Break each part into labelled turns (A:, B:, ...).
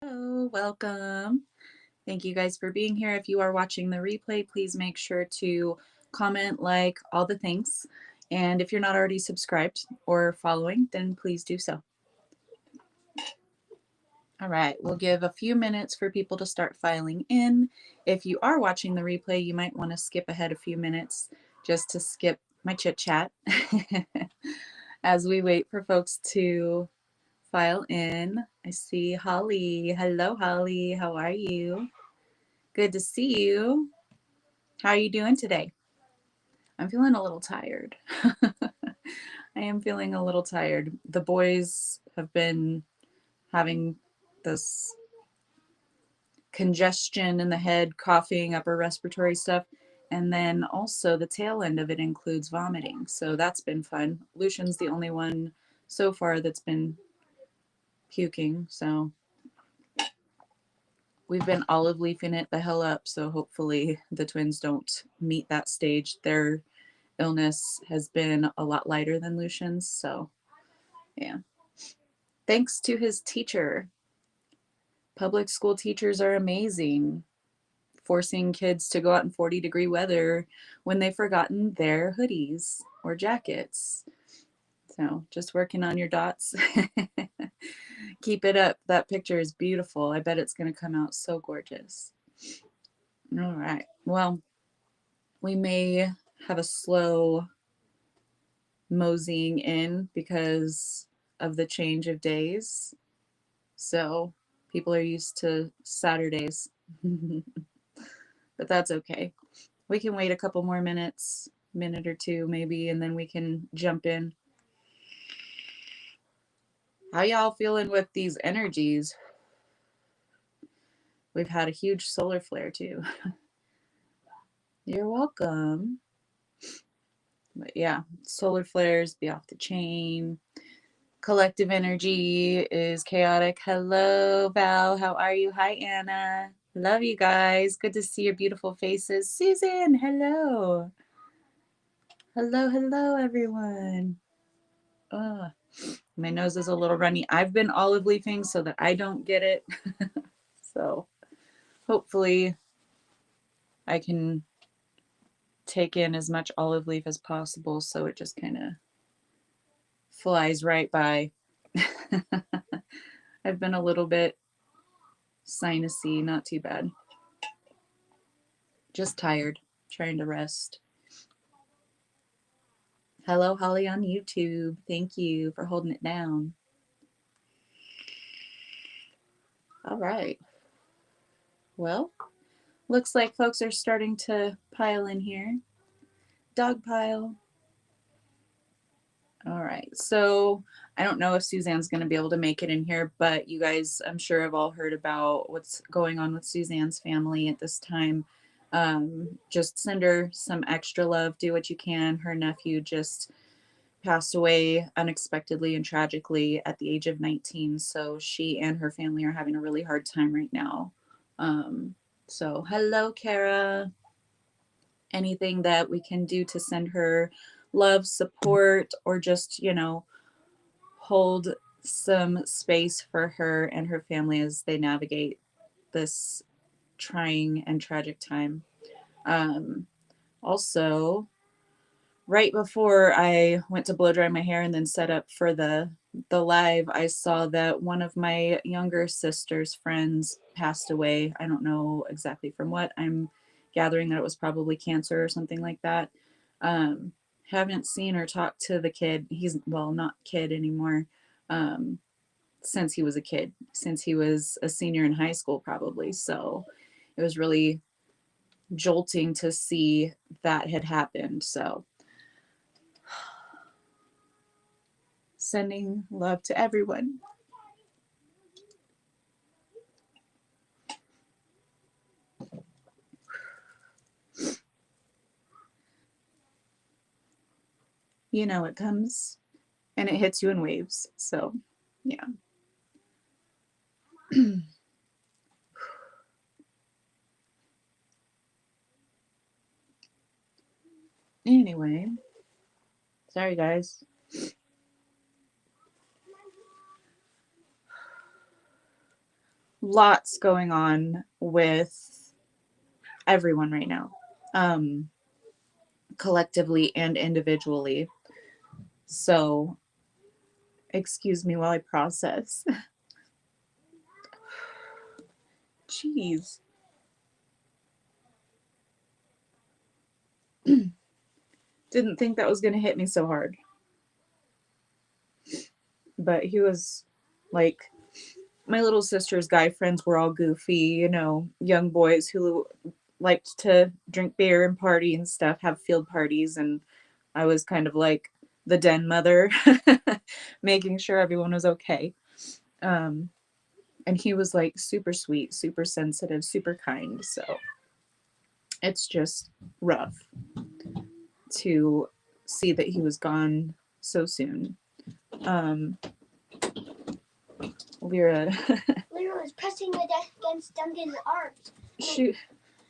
A: Hello, welcome. Thank you guys for being here. If you are watching the replay, please make sure to comment, like, all the things. And if you're not already subscribed or following, then please do so. All right, we'll give a few minutes for people to start filing in. If you are watching the replay, you might want to skip ahead a few minutes just to skip my chit chat as we wait for folks to file in. I see Holly. Hello, Holly. How are you? Good to see you. How are you doing today? I'm feeling a little tired. I am feeling a little tired. The boys have been having this congestion in the head, coughing, upper respiratory stuff. And then also the tail end of it includes vomiting. So that's been fun. Lucian's the only one so far that's been puking. So we've been olive leafing it the hell up. So hopefully the twins don't meet that stage. Their illness has been a lot lighter than Lucian's. So yeah. Thanks to his teacher. Public school teachers are amazing, forcing kids to go out in 40-degree weather when they've forgotten their hoodies or jackets. So just working on your dots. Keep it up. That picture is beautiful. I bet it's going to come out so gorgeous. All right. Well, we may have a slow moseying in because of the change of days. So people are used to Saturdays. But that's okay. We can wait a couple more minutes, minute or two maybe, and then we can jump in. How y'all feeling with these energies? We've had a huge solar flare too. You're welcome. But yeah, solar flares be off the chain. Collective energy is chaotic. Hello, Val. How are you? Hi, Anna. Love you guys. Good to see your beautiful faces. Susan, hello. Hello, everyone. My nose is a little runny. I've been olive leafing so that I don't get it. So hopefully I can take in as much olive leaf as possible so it just kind of flies right by. I've been a little bit sinusy, not too bad. Just tired, trying to rest. Hello, Holly on YouTube. Thank you for holding it down. All right. Well, looks like folks are starting to pile in here. Dog pile. All right. So I don't know if Suzanne's going to be able to make it in here, but you guys, I'm sure, have all heard about what's going on with Suzanne's family at this time. Just send her some extra love. Do what you can. Her nephew just passed away unexpectedly and tragically at the age of 19. So she and her family are having a really hard time right now. So hello, Kara. Anything that we can do to send her love, support, or just, hold some space for her and her family as they navigate this trying and tragic time. Also, right before I went to blow dry my hair and then set up for the live, I saw that one of my younger sister's friends passed away. I don't know exactly from what. I'm gathering that it was probably cancer or something like that. Haven't seen or talked to the kid. He's, well, not kid anymore. Since he was a kid, since he was a senior in high school, probably. So it was really jolting to see that had happened. So sending love to everyone. You know, it comes and it hits you in waves. So, yeah. Anyway, sorry, guys. lots going on with everyone right now, collectively and individually. So, excuse me while I process. Jeez. Didn't think that was going to hit me so hard. But he was like, my little sister's guy friends were all goofy, young boys who liked to drink beer and party and stuff, have field parties. And I was kind of like the den mother, making sure everyone was okay. And he was like super sweet, super sensitive, super kind. So it's just rough to see that he was gone so soon. Lyra.
B: Lyra was pressing against Duncan's arms.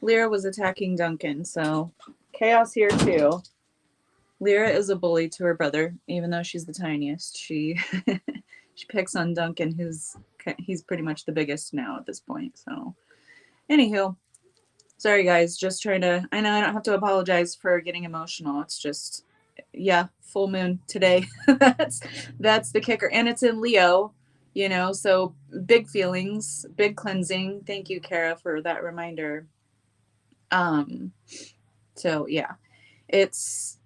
A: Lyra was attacking Duncan, so chaos here too. Lyra is a bully to her brother, even though she's the tiniest. She she picks on Duncan, he's pretty much the biggest now at this point. So, anywho, sorry guys, just trying to. I know I don't have to apologize for getting emotional. It's just, yeah, full moon today. that's the kicker, and it's in Leo. So big feelings, big cleansing. Thank you, Kara, for that reminder. So yeah, it's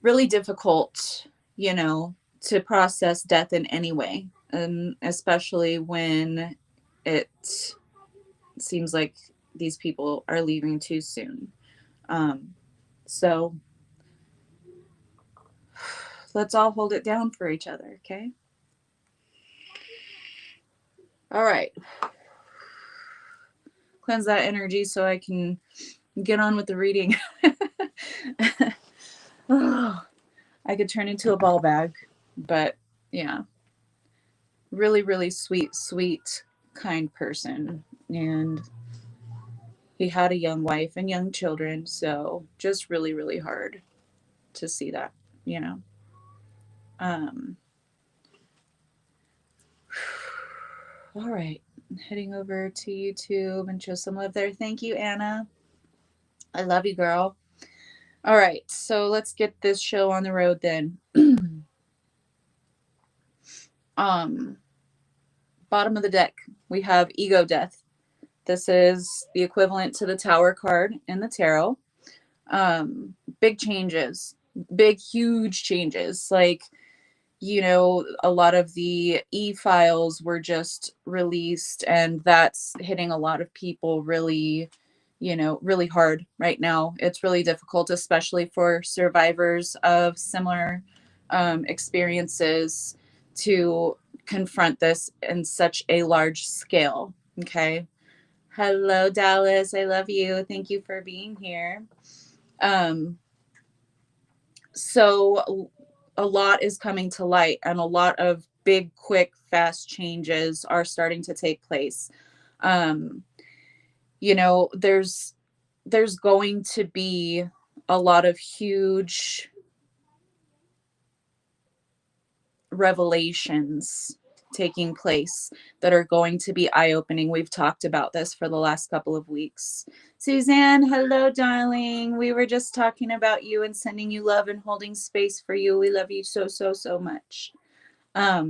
A: really difficult, to process death in any way, and especially when it seems like these people are leaving too soon. So let's all hold it down for each other, okay? All right. Cleanse that energy so I can get on with the reading. Oh, I could turn into a ball bag, but yeah, really, really sweet, kind person. And he had a young wife and young children, so just really, really hard to see that, you know. Um, all right, heading over to YouTube and show some love there. Thank you, Anna. I love you, girl. All right, so let's get this show on the road then. um, Bottom of the deck, we have ego death. This is the equivalent to the Tower card in the tarot. Big changes, big, huge changes. Like, a lot of the e-files were just released, and that's hitting a lot of people really, really hard right now. It's really difficult, especially for survivors of similar experiences, to confront this in such a large scale. Okay. Hello, Dallas. I love you. Thank you for being here. Um, so a lot is coming to light, and a lot of big, quick, fast changes are starting to take place. Um, there's going to be a lot of huge revelations taking place that are going to be eye-opening. We've talked about this for the last couple of weeks. Suzanne, hello, darling. We were just talking about you and sending you love and holding space for you. We love you so, so, so much. Hi,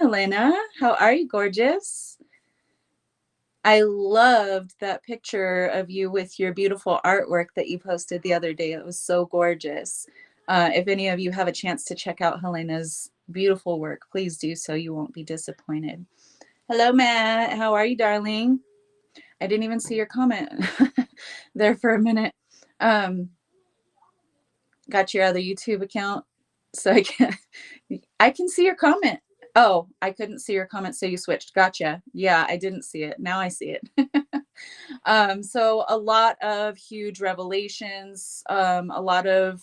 A: Helena. How are you, gorgeous? I loved that picture of you with your beautiful artwork that you posted the other day. It was so gorgeous. If any of you have a chance to check out Helena's beautiful work, please do so. You won't be disappointed. Hello, Matt. How are you, darling? I didn't even see your comment there for a minute. Got your other YouTube account, so I can see your comment. Oh, I couldn't see your comment, so you switched. Gotcha. Yeah, I didn't see it. Now I see it. So a lot of huge revelations, a lot of,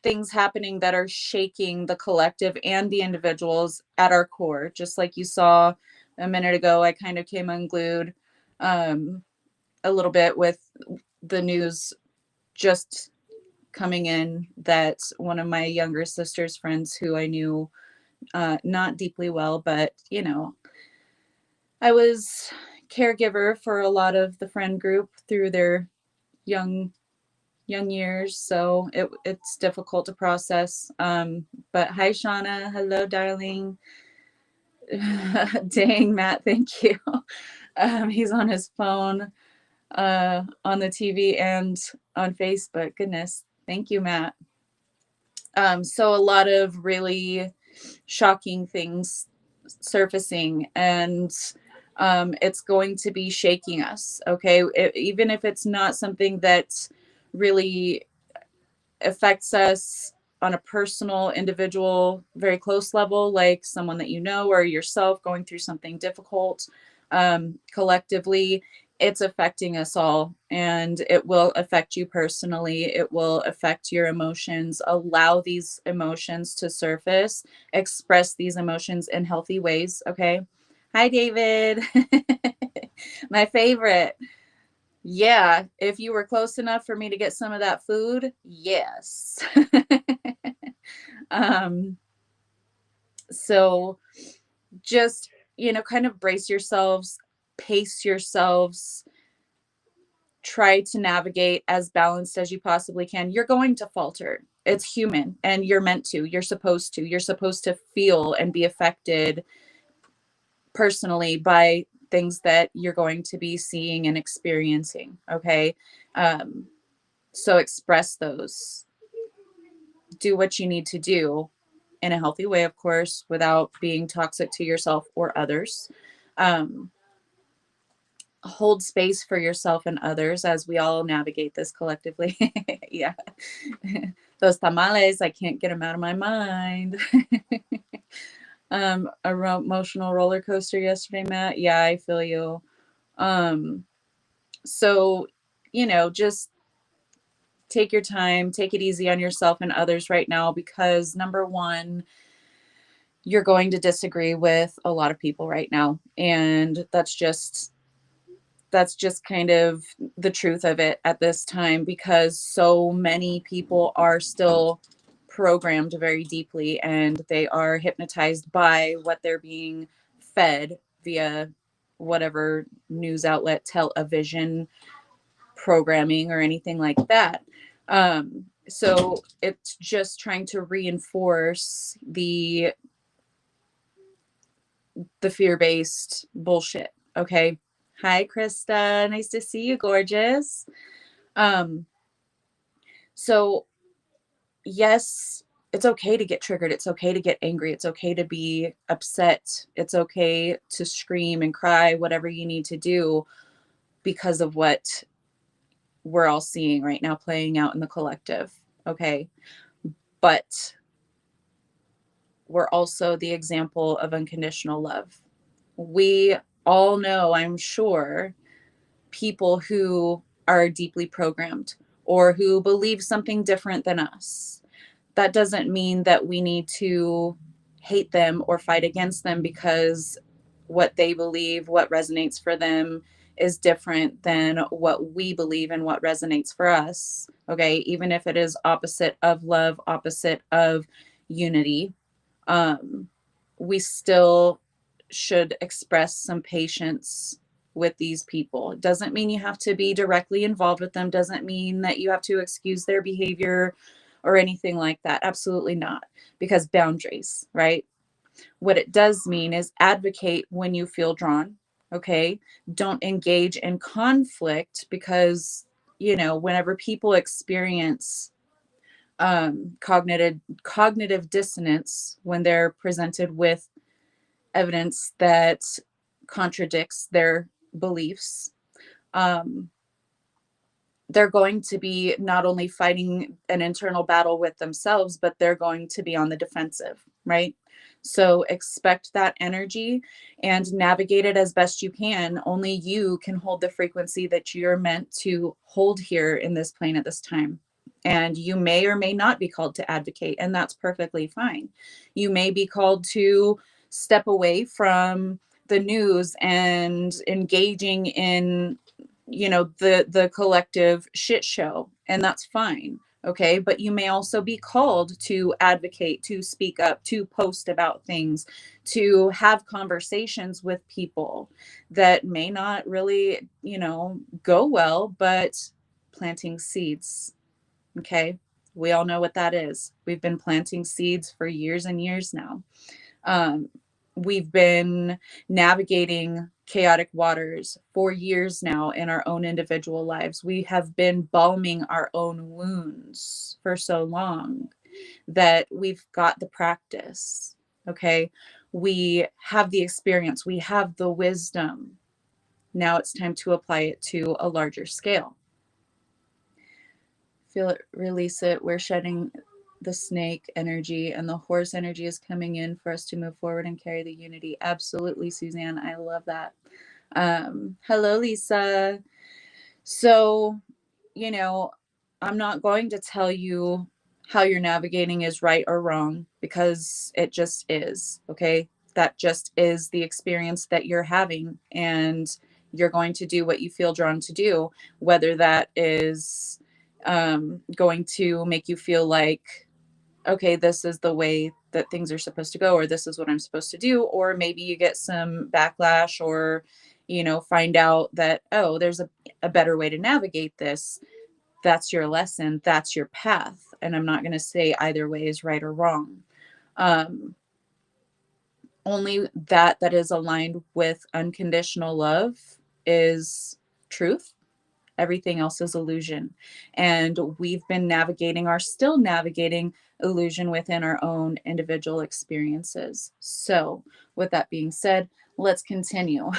A: things happening that are shaking the collective and the individuals at our core. Just like you saw a minute ago, I kind of came unglued a little bit with the news just coming in that one of my younger sister's friends, who I knew not deeply well, but I was caregiver for a lot of the friend group through their young young years, so it's difficult to process. But hi, Shauna. Hello, darling. Dang, Matt, thank you. He's on his phone, on the TV, and on Facebook. Goodness, thank you, Matt. So a lot of really shocking things surfacing, and it's going to be shaking us. Okay, even if it's not something that really affects us on a personal, individual, very close level, like someone that you know or yourself going through something difficult, collectively, it's affecting us all, and it will affect you personally. It will affect your emotions. Allow these emotions to surface, express these emotions in healthy ways. Okay. Hi, David. My favorite. Yeah, if you were close enough for me to get some of that food, yes. um, so just, kind of brace yourselves, pace yourselves, try to navigate as balanced as you possibly can. You're going to falter. It's human, and you're meant to. You're supposed to. You're supposed to feel and be affected personally by things that you're going to be seeing and experiencing. Okay. Um, so express those, do what you need to do in a healthy way, of course, without being toxic to yourself or others. Um, hold space for yourself and others as we all navigate this collectively. Yeah. Those tamales, I can't get them out of my mind. Emotional roller coaster yesterday, Matt. Yeah, I feel you. Um, so, just take your time, take it easy on yourself and others right now, because number one, you're going to disagree with a lot of people right now, and that's just kind of the truth of it at this time, because so many people are still programmed very deeply, and they are hypnotized by what they're being fed via whatever news outlet, television programming, or anything like that. So it's just trying to reinforce the fear-based bullshit. Okay. Hi, Krista. Nice to see you, gorgeous. Um, so yes, it's okay to get triggered. It's okay to get angry. It's okay to be upset. It's okay to scream and cry, whatever you need to do, because of what we're all seeing right now playing out in the collective. Okay. But we're also the example of unconditional love. We all know, I'm sure, people who are deeply programmed or who believe something different than us. That doesn't mean that we need to hate them or fight against them because what they believe, what resonates for them, is different than what we believe and what resonates for us. Okay. Even if it is opposite of love, opposite of unity, um, we still should express some patience with these people. It doesn't mean you have to be directly involved with them, doesn't mean that you have to excuse their behavior or anything like that. Absolutely not, because boundaries, right? What it does mean is advocate when you feel drawn. Okay. Don't engage in conflict, because, whenever people experience cognitive dissonance, when they're presented with evidence that contradicts their beliefs, um, they're going to be not only fighting an internal battle with themselves, but they're going to be on the defensive, right? So expect that energy and navigate it as best you can. Only you can hold the frequency that you're meant to hold here in this plane at this time. And you may or may not be called to advocate, and that's perfectly fine. You may be called to step away from the news and engaging in the collective shit show, and that's fine. Okay, but you may also be called to advocate, to speak up, to post about things, to have conversations with people that may not really, go well, but planting seeds. Okay, we all know what that is. We've been planting seeds for years and years now. um, we've been navigating chaotic waters for years now in our own individual lives. We have been balming our own wounds for so long that we've got the practice. Okay. We have the experience, we have the wisdom. Now it's time to apply it to a larger scale. Feel it, release it. We're shedding the snake energy, and the horse energy is coming in for us to move forward and carry the unity. Absolutely, Suzanne. I love that. Hello, Lisa. So, you know, I'm not going to tell you how you're navigating is right or wrong, because it just is. Okay. That just is the experience that you're having. And you're going to do what you feel drawn to do, whether that is going to make you feel like, okay, this is the way that things are supposed to go, or this is what I'm supposed to do. Or maybe you get some backlash, or, find out that, oh, there's a better way to navigate this. That's your lesson. That's your path. And I'm not going to say either way is right or wrong. Um, Only that is aligned with unconditional love is truth. Everything else is illusion. And we've been navigating, are still navigating illusion within our own individual experiences. So, with that being said, let's continue.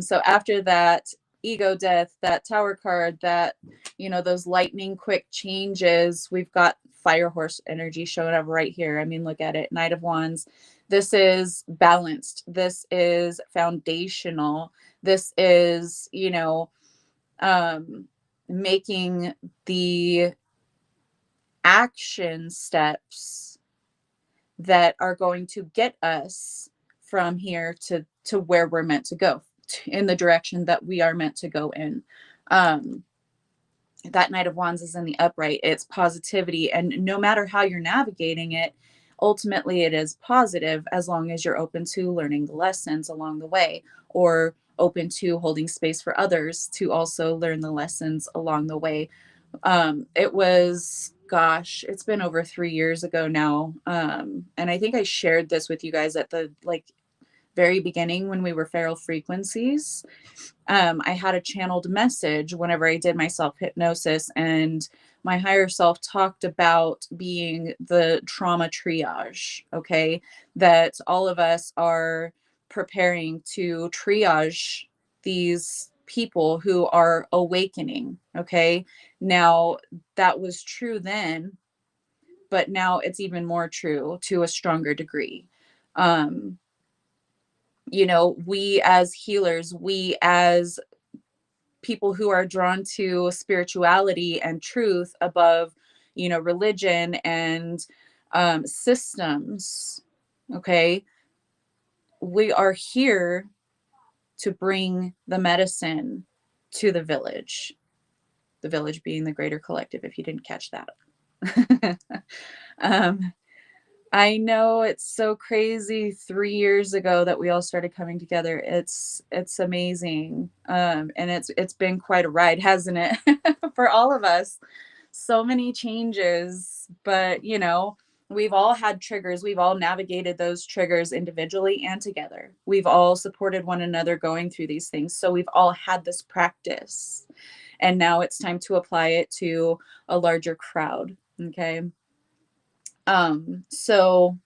A: So, after that ego death, that tower card, that, those lightning quick changes, we've got fire horse energy showing up right here. I mean, look at it. Knight of Wands. This is balanced. This is foundational. This is, um, making the action steps that are going to get us from here to where we're meant to go, in the direction that we are meant to go in. um, that Knight of Wands is in the upright. It's positivity, and no matter how you're navigating it, ultimately it is positive, as long as you're open to learning the lessons along the way, or open to holding space for others to also learn the lessons along the way. It was, gosh, it's been over 3 years ago now. And I think I shared this with you guys at the very beginning when we were feral frequencies. I had a channeled message whenever I did my self hypnosis, and my higher self talked about being the trauma triage. Okay. That all of us are preparing to triage these people who are awakening. Okay. Now, that was true then, but now it's even more true to a stronger degree. Um, we as healers, we as people who are drawn to spirituality and truth above, religion and systems. Okay. We are here to bring the medicine to the village being the greater collective, if you didn't catch that. um, I know it's so crazy. 3 years ago that we all started coming together. It's amazing. And it's been quite a ride, hasn't it? For all of us. So many changes, but we've all had triggers. We've all navigated those triggers individually and together. We've all supported one another going through these things. So we've all had this practice. And now it's time to apply it to a larger crowd. Okay. So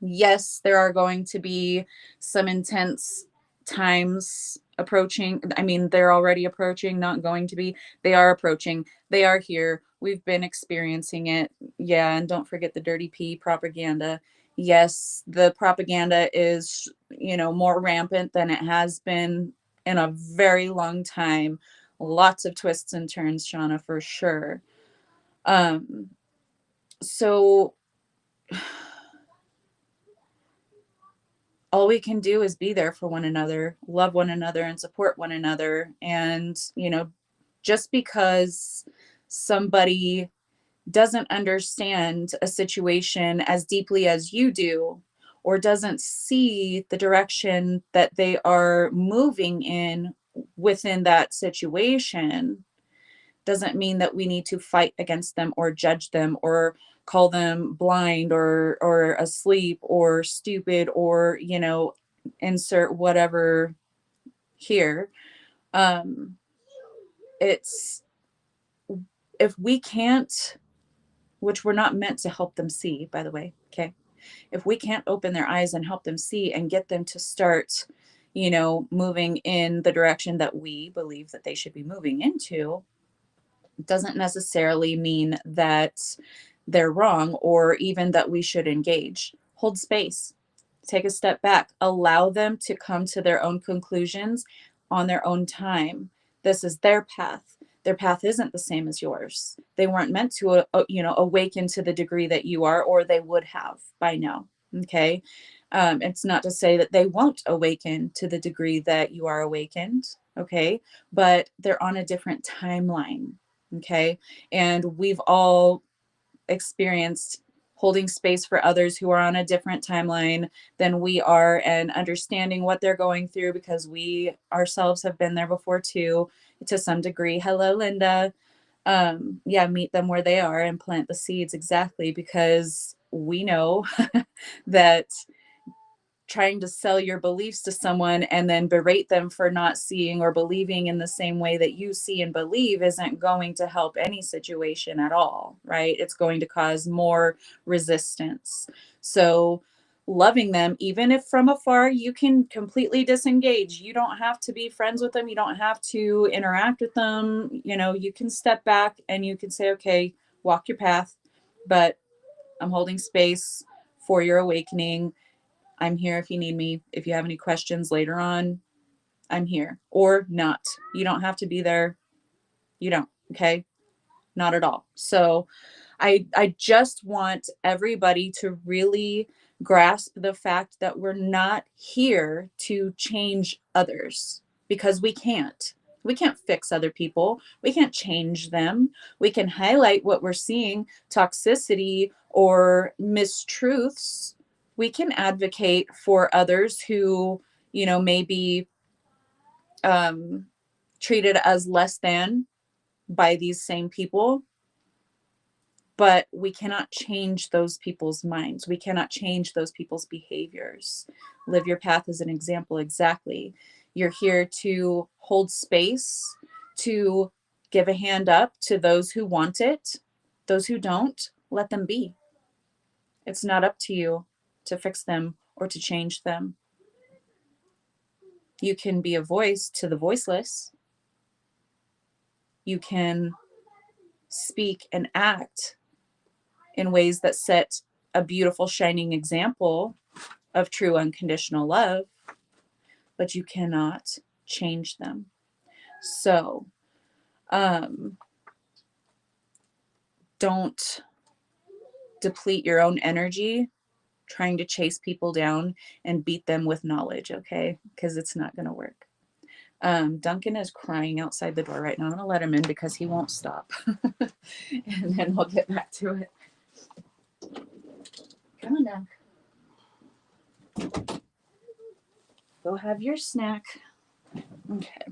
A: yes, there are going to be some intense times approaching. I mean, they're already approaching, not going to be. They are approaching. They are here. We've been experiencing it. Yeah, and don't forget the dirty P propaganda. Yes, the propaganda is, more rampant than it has been in a very long time. Lots of twists and turns, Shauna, for sure. So all we can do is be there for one another, love one another, and support one another. And, just because somebody doesn't understand a situation as deeply as you do, or doesn't see the direction that they are moving in within that situation, doesn't mean that we need to fight against them or judge them or call them blind or asleep or stupid or, insert whatever here. um it's, if we can't, which we're not meant to help them see, by the way, okay, if we can't open their eyes and help them see and get them to start, moving in the direction that we believe that they should be moving into, doesn't necessarily mean that they're wrong or even that we should engage. Hold space, take a step back, allow them to come to their own conclusions on their own time. This is their path. Their path isn't the same as yours. They weren't meant to awaken to the degree that you are, or they would have by now. Okay. It's not to say that they won't awaken to the degree that you are awakened. Okay. But they're on a different timeline. Okay. And we've all experienced holding space for others who are on a different timeline than we are, and understanding what they're going through, because we ourselves have been there before too, to some degree. Hello, Linda. Yeah, meet them where they are and plant the seeds, exactly, because we know that trying to sell your beliefs to someone and then berate them for not seeing or believing in the same way that you see and believe isn't going to help any situation at all, right? It's going to cause more resistance. So, loving them, even if from afar, you can completely disengage. You don't have to be friends with them, you don't have to interact with them. You can step back and you can say, okay, walk your path, but I'm holding space for your awakening. I'm here if you need me. If you have any questions later on, I'm here, or not. You don't have to be there. You don't. Okay. Not at all. So I just want everybody to really grasp the fact that we're not here to change others, because we can't. We can't fix other people. We can't change them. We can highlight what we're seeing, toxicity or mistruths. We can advocate for others who, may be um, treated as less than by these same people, but we cannot change those people's minds. We cannot change those people's behaviors. Live your path is an example. Exactly. You're here to hold space, to give a hand up to those who want it. Those who don't, let them be. It's not up to you to fix them or to change them. You can be a voice to the voiceless. You can speak and act in ways that set a beautiful, shining example of true unconditional love, but you cannot change them. So, don't deplete your own energy trying to chase people down and beat them with knowledge, okay? Because it's not going to work. Duncan is crying outside the door right now. I'm going to let him in because he won't stop. And then we'll get back to it. Come on, Dunk. Go have your snack. Okay.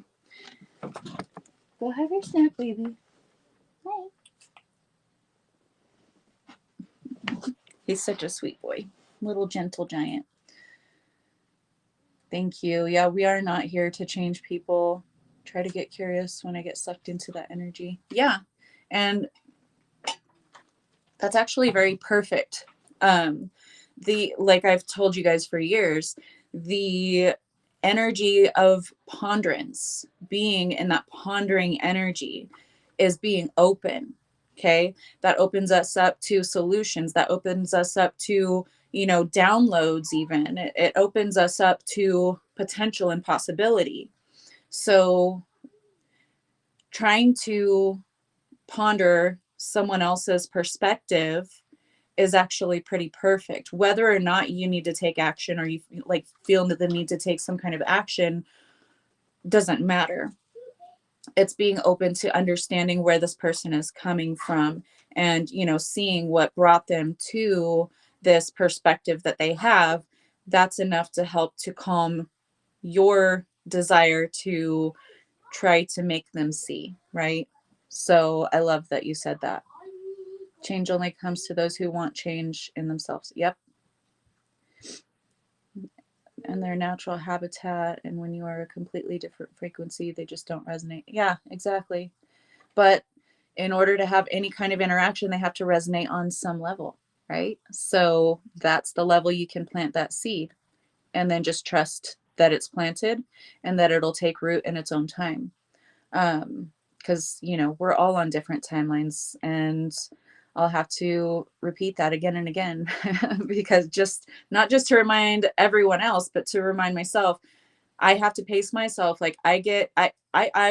A: Go have your snack, baby. Hi. He's such a sweet boy. Little gentle giant. Thank you. Yeah, we are not here to change people. Try to get curious when I get sucked into that energy. Yeah. And that's actually very perfect. Like I've told you guys for years, the energy of ponderance, being in that pondering energy, is being open. Okay. That opens us up to solutions, that opens us up to, downloads, even. It opens us up to potential and possibility. So trying to ponder someone else's perspective is actually pretty perfect. Whether or not you need to take action, or you like feel the need to take some kind of action, doesn't matter. It's being open to understanding where this person is coming from and, seeing what brought them to this perspective that they have, that's enough to help to calm your desire to try to make them see, right? So I love that you said that. Change only comes to those who want change in themselves. Yep. And their natural habitat. And when you are a completely different frequency, they just don't resonate. Yeah, exactly. But in order to have any kind of interaction, they have to resonate on some level, right? So that's the level you can plant that seed, and then just trust that it's planted and that it'll take root in its own time. Because, we're all on different timelines, and I'll have to repeat that again and again because just not just to remind everyone else, but to remind myself, I have to pace myself. Like I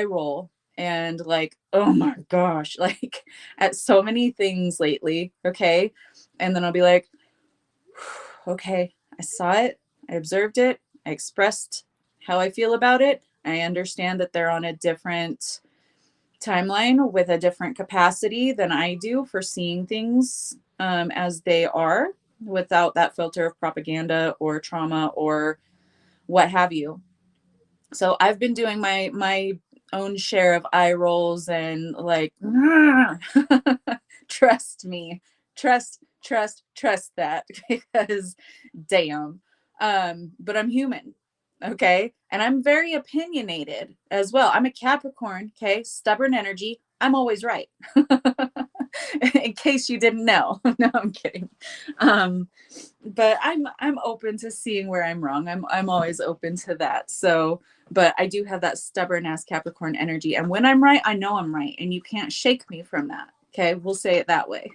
A: roll and like, oh my gosh, like at so many things lately. Okay. And then I'll be like, okay, I saw it. I observed it. I expressed how I feel about it. I understand that they're on a different timeline with a different capacity than I do for seeing things as they are, without that filter of propaganda or trauma or what have you. So I've been doing my own share of eye rolls and like trust me, trust that because damn. But I'm human, okay? And I'm very opinionated as well. I'm a Capricorn, okay? Stubborn energy. I'm always right. In case you didn't know. No, I'm kidding. Um, but I'm open to seeing where I'm wrong. I'm always open to that. So, but I do have that stubborn ass Capricorn energy. And when I'm right, I know I'm right. And you can't shake me from that. Okay. We'll say it that way.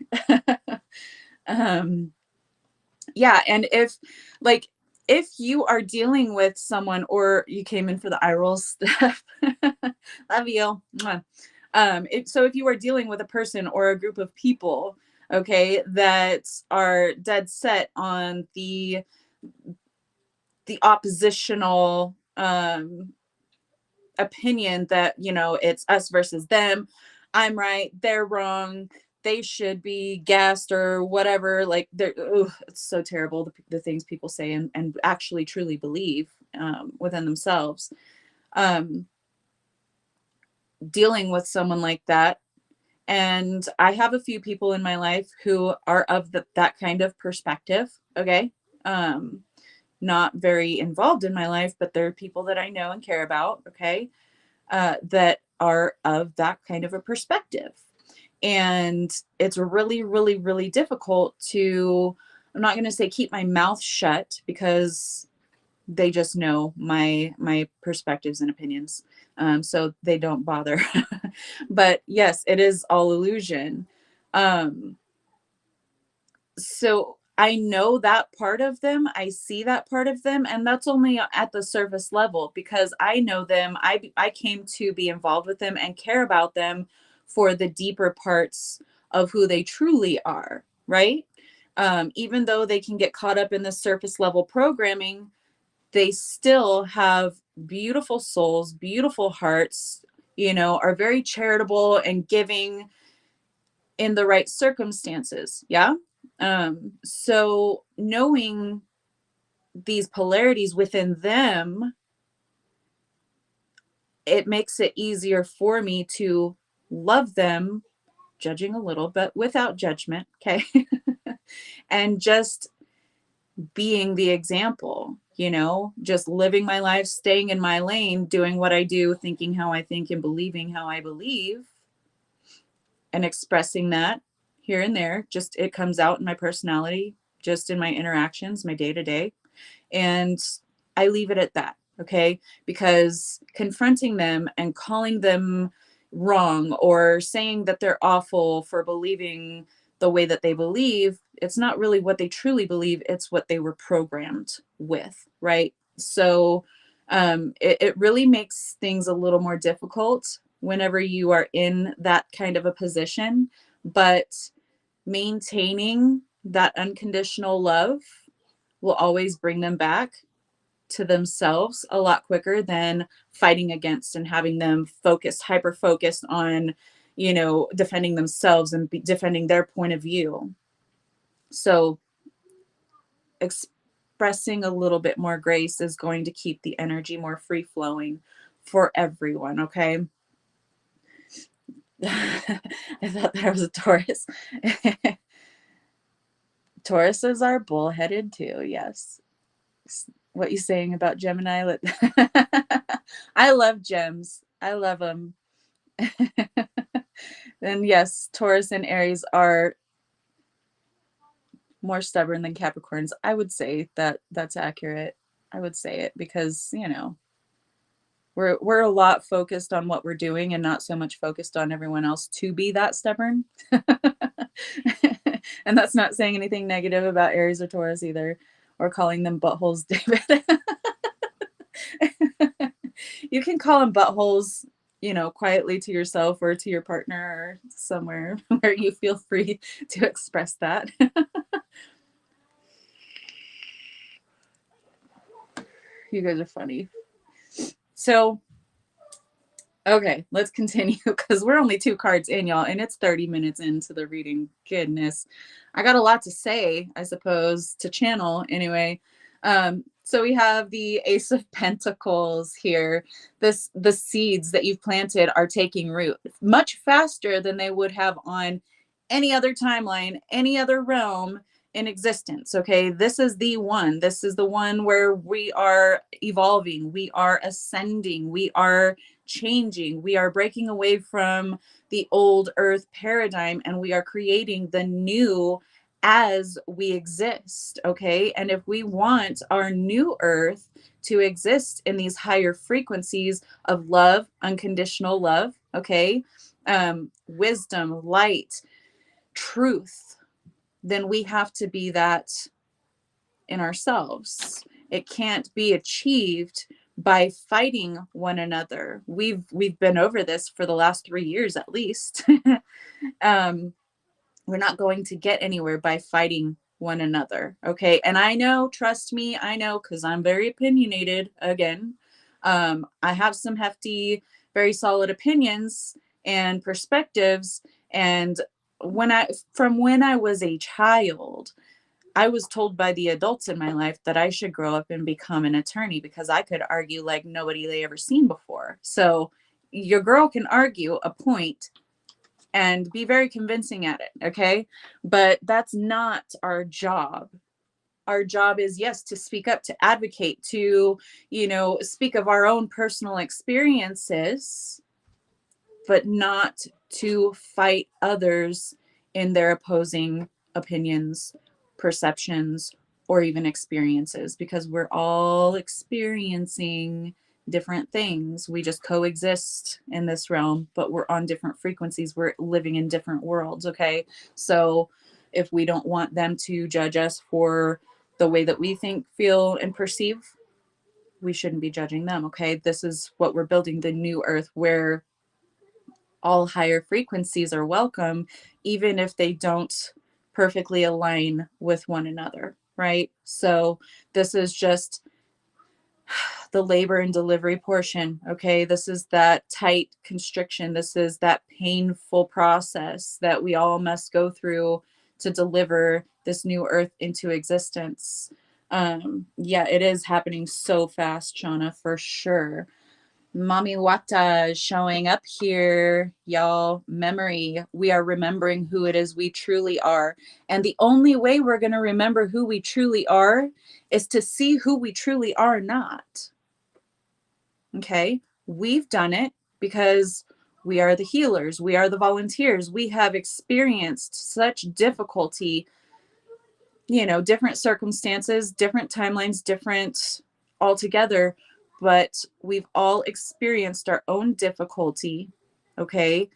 A: um yeah, and if you are dealing with someone, or you came in for the eye roll stuff, love you. Mwah. So if you are dealing with a person or a group of people, okay, that are dead set on the oppositional opinion that, it's us versus them, I'm right, they're wrong, they should be gassed or whatever, like it's so terrible, the things people say and actually truly believe within themselves. um, Dealing with someone like that, and I have a few people in my life who are of that kind of perspective, okay. um, Not very involved in my life, but they're people that I know and care about, okay, that are of that kind of a perspective. And it's really, really, really difficult to, I'm not going to say keep my mouth shut, because they just know my perspectives and opinions. So they don't bother. But yes, it is all illusion. Um, so I know that part of them, I see that part of them, and that's only at the surface level, because I know them. I came to be involved with them and care about them for the deeper parts of who they truly are, right? Even though they can get caught up in the surface level programming, they still have beautiful souls, beautiful hearts, are very charitable and giving in the right circumstances. Yeah. So knowing these polarities within them, it makes it easier for me to love them, judging a little, but without judgment. Okay. And just being the example, just living my life, staying in my lane, doing what I do, thinking how I think, and believing how I believe, and expressing that here and there. Just it comes out in my personality, just in my interactions, my day to day. And I leave it at that. Okay. Because confronting them and calling them wrong, or saying that they're awful for believing the way that they believe, it's not really what they truly believe. It's what they were programmed with. Right. So it really makes things a little more difficult whenever you are in that kind of a position. But maintaining that unconditional love will always bring them back to themselves a lot quicker than fighting against and having them focused, hyper focused on, defending themselves and defending their point of view. So expressing a little bit more grace is going to keep the energy more free flowing for everyone, okay? I thought there was a Taurus. Tauruses are bullheaded too, yes. What you saying about Gemini? I love gems. I love them. And yes, Taurus and Aries are more stubborn than Capricorns. I would say that that's accurate. I would say it because, we're a lot focused on what we're doing and not so much focused on everyone else to be that stubborn. And that's not saying anything negative about Aries or Taurus either, or calling them buttholes, David. You can call them buttholes, quietly to yourself or to your partner or somewhere where you feel free to express that. You guys are funny. So, okay, let's continue because we're only 2 cards in, y'all, and it's 30 minutes into the reading. Goodness. I got a lot to say, I suppose, to channel anyway. So we have the Ace of Pentacles here. The seeds that you've planted are taking root much faster than they would have on any other timeline, any other realm in existence. Okay, this is the one. This is the one where we are evolving, we are ascending, we are changing, we are breaking away from the old earth paradigm and we are creating the new as we exist. Okay, and if we want our new earth to exist in these higher frequencies of love, unconditional love, okay, wisdom, light, truth, then we have to be that in ourselves. It can't be achieved by fighting one another. We've been over this for the last 3 years at least. We're not going to get anywhere by fighting one another, okay? And I know, trust me, I know, because I'm very opinionated again. I have some hefty, very solid opinions and perspectives. And from when I was a child, I was told by the adults in my life that I should grow up and become an attorney because I could argue like nobody they ever seen before. So your girl can argue a point and be very convincing at it, okay? But that's not our job. Our job is, yes, to speak up, to advocate, to, speak of our own personal experiences, but not to fight others in their opposing opinions, perceptions, or even experiences, because we're all experiencing different things. We just coexist in this realm, but we're on different frequencies. We're living in different worlds, okay? So if we don't want them to judge us for the way that we think, feel, and perceive, we shouldn't be judging them, okay? This is what we're building, the new earth, where all higher frequencies are welcome, even if they don't perfectly align with one another, right? So this is just the labor and delivery portion, okay? This is that tight constriction. This is that painful process that we all must go through to deliver this new earth into existence. Yeah, it is happening so fast, Shauna, for sure. Mommy Wata is showing up here, y'all. Memory. We are remembering who it is we truly are. And the only way we're going to remember who we truly are is to see who we truly are not. Okay? We've done it because we are the healers. We are the volunteers. We have experienced such difficulty, different circumstances, different timelines, different altogether, but we've all experienced our own difficulty, okay,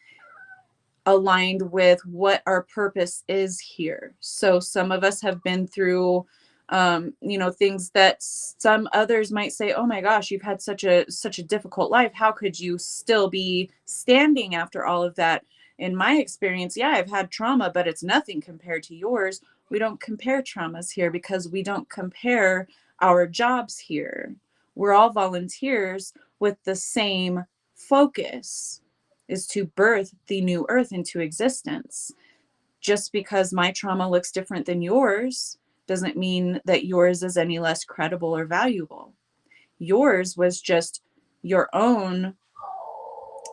A: aligned with what our purpose is here. So some of us have been through things that some others might say, oh my gosh, you've had such a difficult life, how could you still be standing after all of that? In my experience, yeah, I've had trauma, but it's nothing compared to yours. We don't compare traumas here because we don't compare our jobs here. We're all volunteers with the same focus. is to birth the new earth into existence. Just because my trauma looks different than yours doesn't mean that yours is any less credible or valuable. Yours was just your own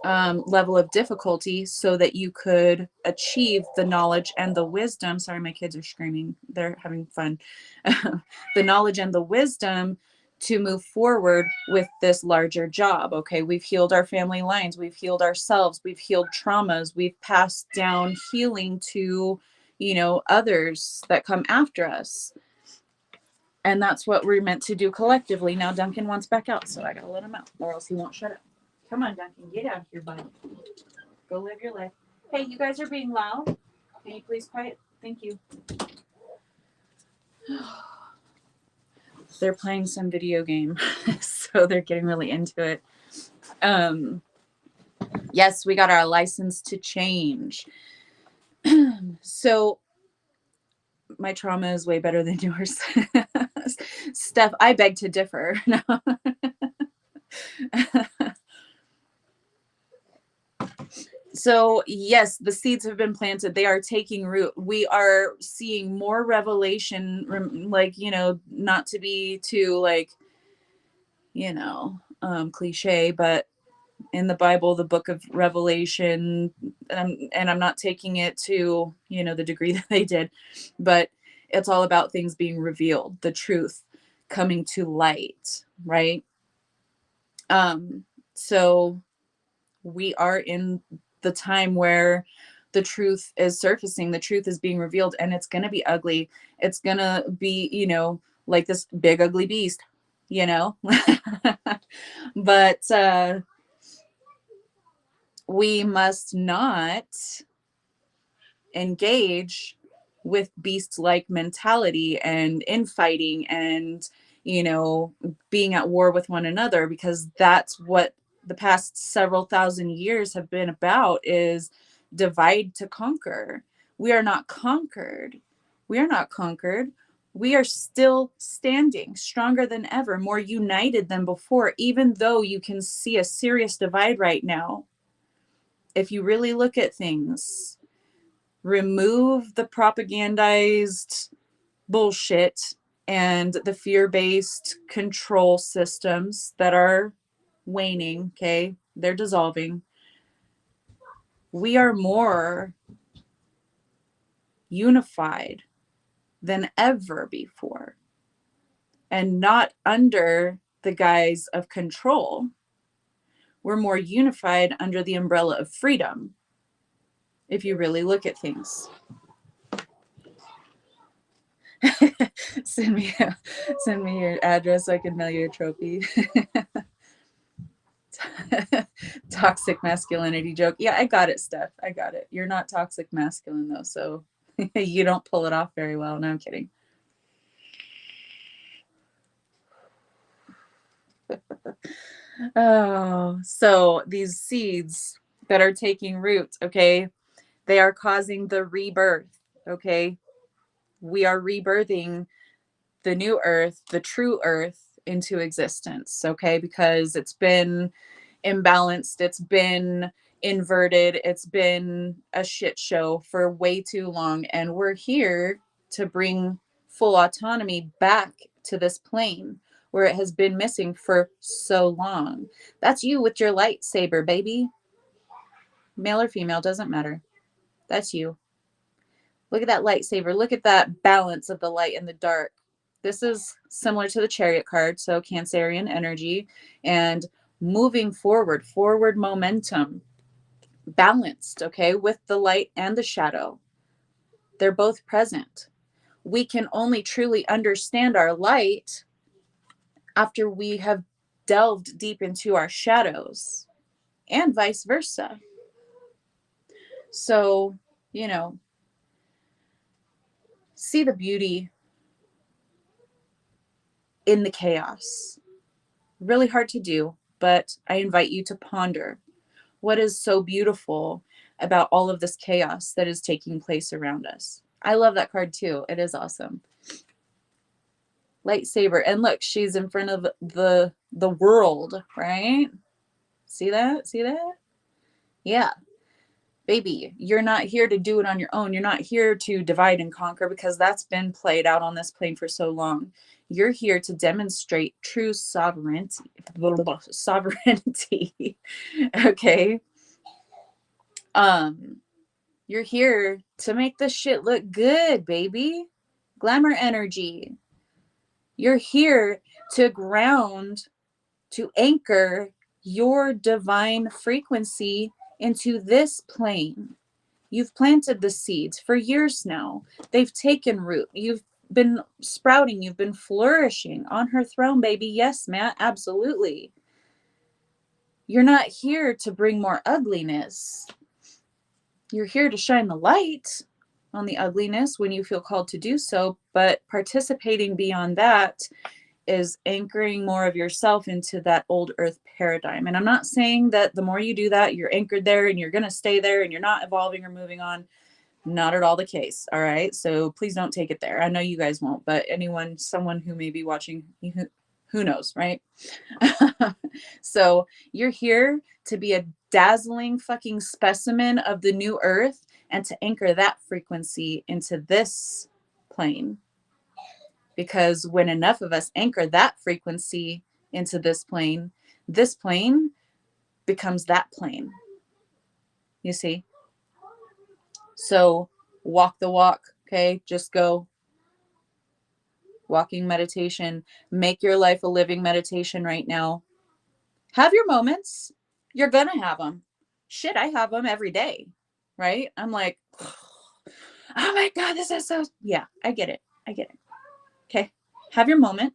A: level of difficulty so that you could achieve the knowledge and the wisdom. Sorry, my kids are screaming. They're having fun. The knowledge and the wisdom to move forward with this larger job. Okay, we've healed our family lines. We've healed ourselves. We've healed traumas. We've passed down healing to, others that come after us. And that's what we're meant to do collectively. Now Duncan wants back out, so I gotta let him out or else he won't shut up. Come on, Duncan, get out here, bud. Go live your life. Hey, you guys are being loud. Can you please quiet? Thank you. They're playing some video game, so they're getting really into it. Yes, we got our license to change. So my trauma is way better than yours. Steph, I beg to differ. So yes, the seeds have been planted. They are taking root. We are seeing more revelation, like, not to be too cliche, but in the Bible, the book of Revelation, and I'm not taking it to, the degree that they did, but it's all about things being revealed, the truth coming to light, right? So we are in the time where the truth is surfacing, the truth is being revealed, and it's going to be ugly. It's going to be, like this big ugly beast, but we must not engage with beast-like mentality and infighting and, being at war with one another, because that's what the past several thousand years have been about, is divide to conquer. We are not conquered. We are not conquered. We are still standing stronger than ever, more united than before, even though you can see a serious divide right now. If you really look at things, remove the propagandized bullshit and the fear-based control systems that are waning, okay? They're dissolving. We are more unified than ever before, and not under the guise of control. We're more unified under the umbrella of freedom, if you really look at things. Send me your address so I can mail you a trophy. Toxic masculinity joke. Yeah, I got it, Steph. I got it. You're not toxic masculine though, so you don't pull it off very well. No, I'm kidding. Oh, so these seeds that are taking root, okay, they are causing the rebirth, okay? We are rebirthing the new earth, the true earth, into existence, okay? Because it's been imbalanced, it's been inverted, it's been a shit show for way too long, and we're here to bring full autonomy back to this plane where it has been missing for so long. That's you with your lightsaber, baby. Male or female, doesn't matter. That's you. Look at that lightsaber. Look at that balance of the light and the dark. This is similar to the Chariot card, so Cancerian energy, and moving forward momentum, balanced, okay, with the light and the shadow. They're both present. We can only truly understand our light after we have delved deep into our shadows, and vice versa. So, see the beauty in the chaos. Really hard to do, but I invite you to ponder what is so beautiful about all of this chaos that is taking place around us. I love that card too. It is awesome. Lightsaber. And look, she's in front of the world, right? See that? See that? Yeah. Baby, you're not here to do it on your own. You're not here to divide and conquer because that's been played out on this plane for so long. You're here to demonstrate true sovereignty. Sovereignty. Okay. Um, you're here to make this shit look good, baby. Glamour energy. You're here to ground, to anchor your divine frequency into this plane. You've planted the seeds for years now. They've taken root. You've been sprouting. You've been flourishing on her throne, baby. Yes, Matt, absolutely. You're not here to bring more ugliness. You're here to shine the light on the ugliness when you feel called to do so. But participating beyond that is anchoring more of yourself into that old earth paradigm. And I'm not saying that the more you do that, you're anchored there and you're going to stay there and you're not evolving or moving on. Not at all the case. All right. So please don't take it there. I know you guys won't, but someone who may be watching, who knows, right? So you're here to be a dazzling fucking specimen of the new earth and to anchor that frequency into this plane. Because when enough of us anchor that frequency into this plane becomes that plane. You see? So walk the walk, okay? Just go. Walking meditation. Make your life a living meditation right now. Have your moments. You're going to have them. Shit, I have them every day, right? I'm like, oh my God, this is so, yeah, I get it. Okay. Have your moment.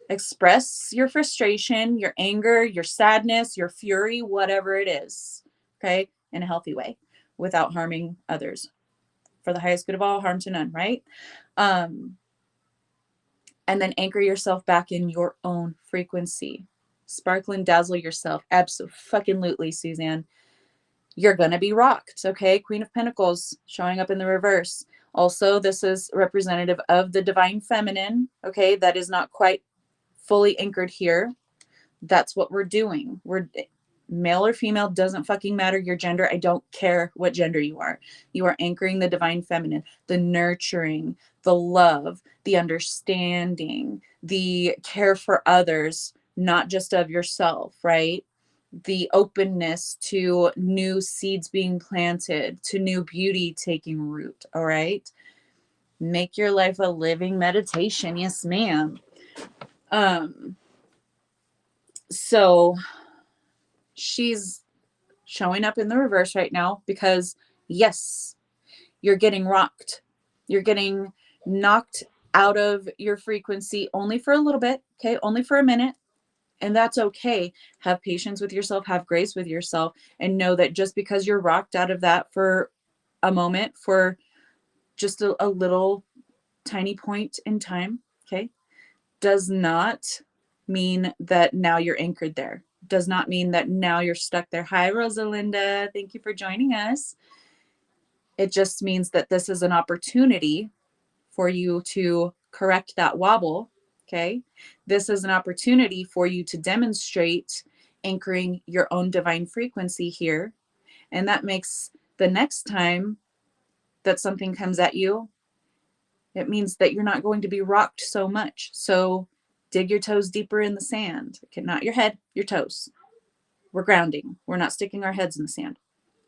A: Express your frustration, your anger, your sadness, your fury, whatever it is, okay, in a healthy way without harming others. For the highest good of all, harm to none, right? And then anchor yourself back in your own frequency. Sparkle and dazzle yourself. Absolutely, Suzanne. You're going to be rocked, okay? Queen of Pentacles showing up in the reverse. Also, this is representative of the divine feminine, okay? That is not quite fully anchored here. That's what we're doing. We're male or female, doesn't fucking matter your gender. I don't care what gender you are. You are anchoring the divine feminine, the nurturing, the love, the understanding, the care for others, not just of yourself, right? The openness to new seeds being planted, to new beauty taking root, all right? Make your life a living meditation. Yes, ma'am. So she's showing up in the reverse right now because, yes, you're getting rocked. You're getting knocked out of your frequency only for a little bit, okay? Only for a minute. And that's okay. Have patience with yourself, have grace with yourself, and know that just because you're rocked out of that for a moment, for just a little tiny point in time, okay, does not mean that now you're anchored there. Does not mean that now you're stuck there. Hi, Rosalinda. Thank you for joining us. It just means that this is an opportunity for you to correct that wobble. Okay. This is an opportunity for you to demonstrate anchoring your own divine frequency here. And that makes the next time that something comes at you, it means that you're not going to be rocked so much. So dig your toes deeper in the sand. Okay, not your head, your toes. We're grounding. We're not sticking our heads in the sand.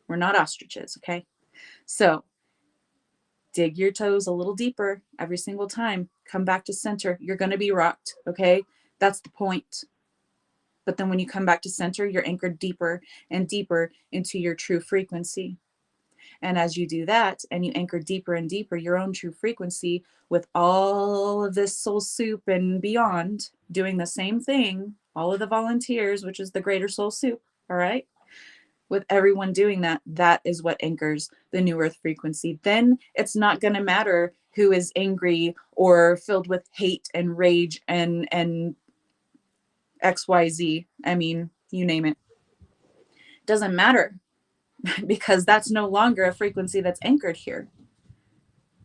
A: We're not ostriches, okay? So dig your toes a little deeper every single time. Come back to center. You're going to be rocked, okay? That's the point. But then when you come back to center, you're anchored deeper and deeper into your true frequency. And as you do that and you anchor deeper and deeper your own true frequency with all of this soul soup and beyond doing the same thing, all of the volunteers, which is the greater soul soup, all right? With everyone doing that, that is what anchors the new earth frequency. Then it's not going to matter who is angry or filled with hate and rage and XYZ. I mean, you name it. Doesn't matter because that's no longer a frequency that's anchored here.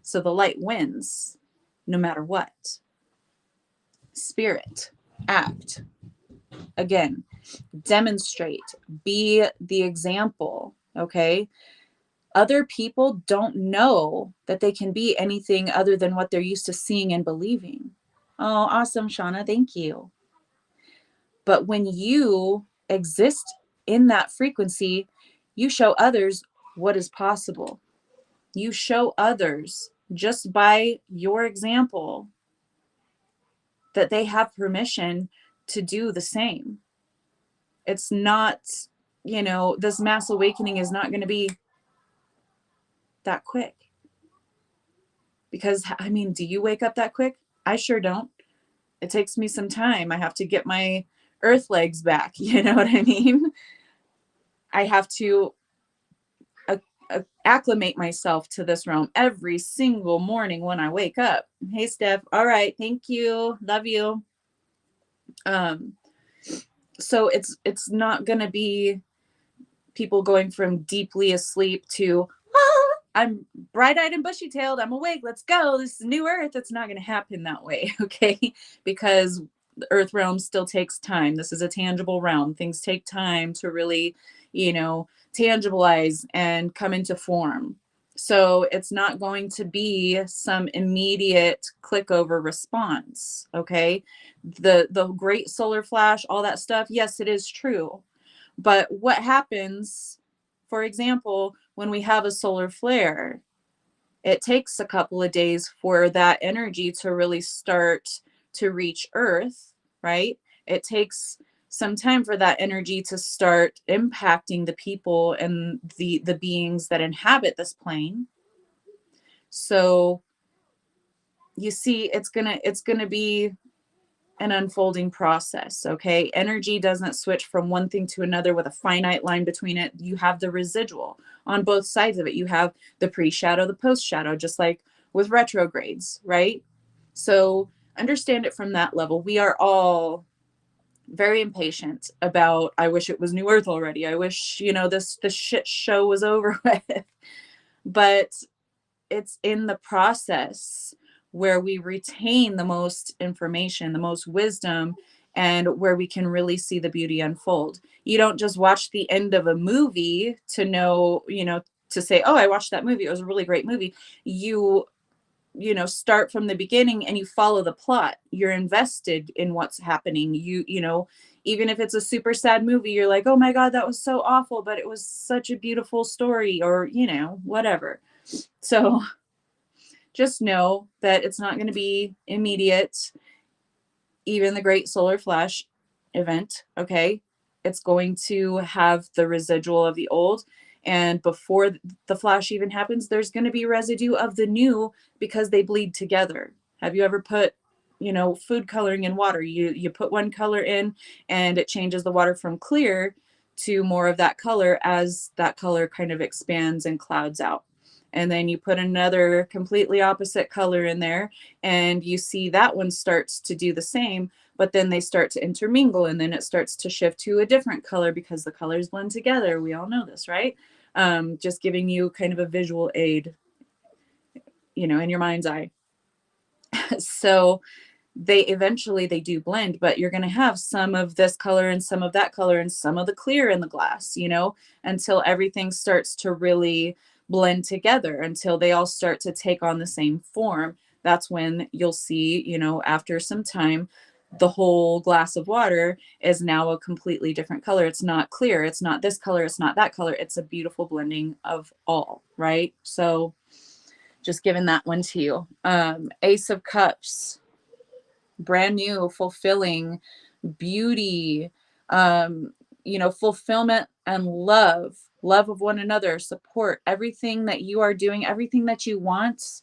A: So the light wins no matter what. Spirit, act. Again, demonstrate, be the example, Okay. Other people don't know that they can be anything other than what they're used to seeing and believing. Oh, awesome, Shauna. Thank you. But when you exist in that frequency, you show others what is possible. You show others just by your example that they have permission to do the same. It's not, this mass awakening is not going to be that quick. Because, I mean, do you wake up that quick? I sure don't. It takes me some time. I have to get my earth legs back. You know what I mean? I have to acclimate myself to this realm every single morning when I wake up. Hey, Steph. All right. Thank you. Love you. Um, so it's not going to be people going from deeply asleep to, ah, I'm bright-eyed and bushy-tailed, I'm awake, let's go, this is new earth. It's not going to happen that way. Okay, because the earth realm still takes time. This is a tangible realm. Things take time to really, tangibilize and come into form. So it's not going to be some immediate click over response. Okay, the great solar flash, all that stuff, yes, it is true. But what happens, for example, when we have a solar flare? It takes a couple of days for that energy to really start to reach Earth, right? It takes some time for that energy to start impacting the people and the beings that inhabit this plane. So you see, it's gonna be an unfolding process. Okay, energy doesn't switch from one thing to another with a finite line between it. You have the residual on both sides of it. You have the pre-shadow, the post-shadow, just like with retrogrades, right? So understand it from that level. We are all very impatient about, I wish it was new earth already, I wish, this shit show was over with. But it's in the process where we retain the most information, the most wisdom, and where we can really see the beauty unfold. You don't just watch the end of a movie to know, to say, oh, I watched that movie, it was a really great movie. Start from the beginning and you follow the plot. You're invested in what's happening. Even if it's a super sad movie, you're like, oh my God, that was so awful, but it was such a beautiful story, or, whatever. So just know that it's not going to be immediate. Even the great solar flash event, okay, it's going to have the residual of the old, and before the flash even happens, there's going to be residue of the new, because they bleed together. Have you ever put food coloring in water? You put one color in and it changes the water from clear to more of that color as that color kind of expands and clouds out. And then you put another completely opposite color in there and you see that one starts to do the same, but then they start to intermingle and then it starts to shift to a different color because the colors blend together. We all know this, right? Just giving you kind of a visual aid, in your mind's eye. So they do blend, but you're going to have some of this color and some of that color and some of the clear in the glass, until everything starts to really blend together, until they all start to take on the same form. That's when you'll see, after some time, the whole glass of water is now a completely different color. It's not clear. It's not this color. It's not that color. It's a beautiful blending of all, right? So just giving that one to you. Ace of Cups, brand new, fulfilling, beauty, fulfillment and love of one another, support. Everything that you are doing, everything that you want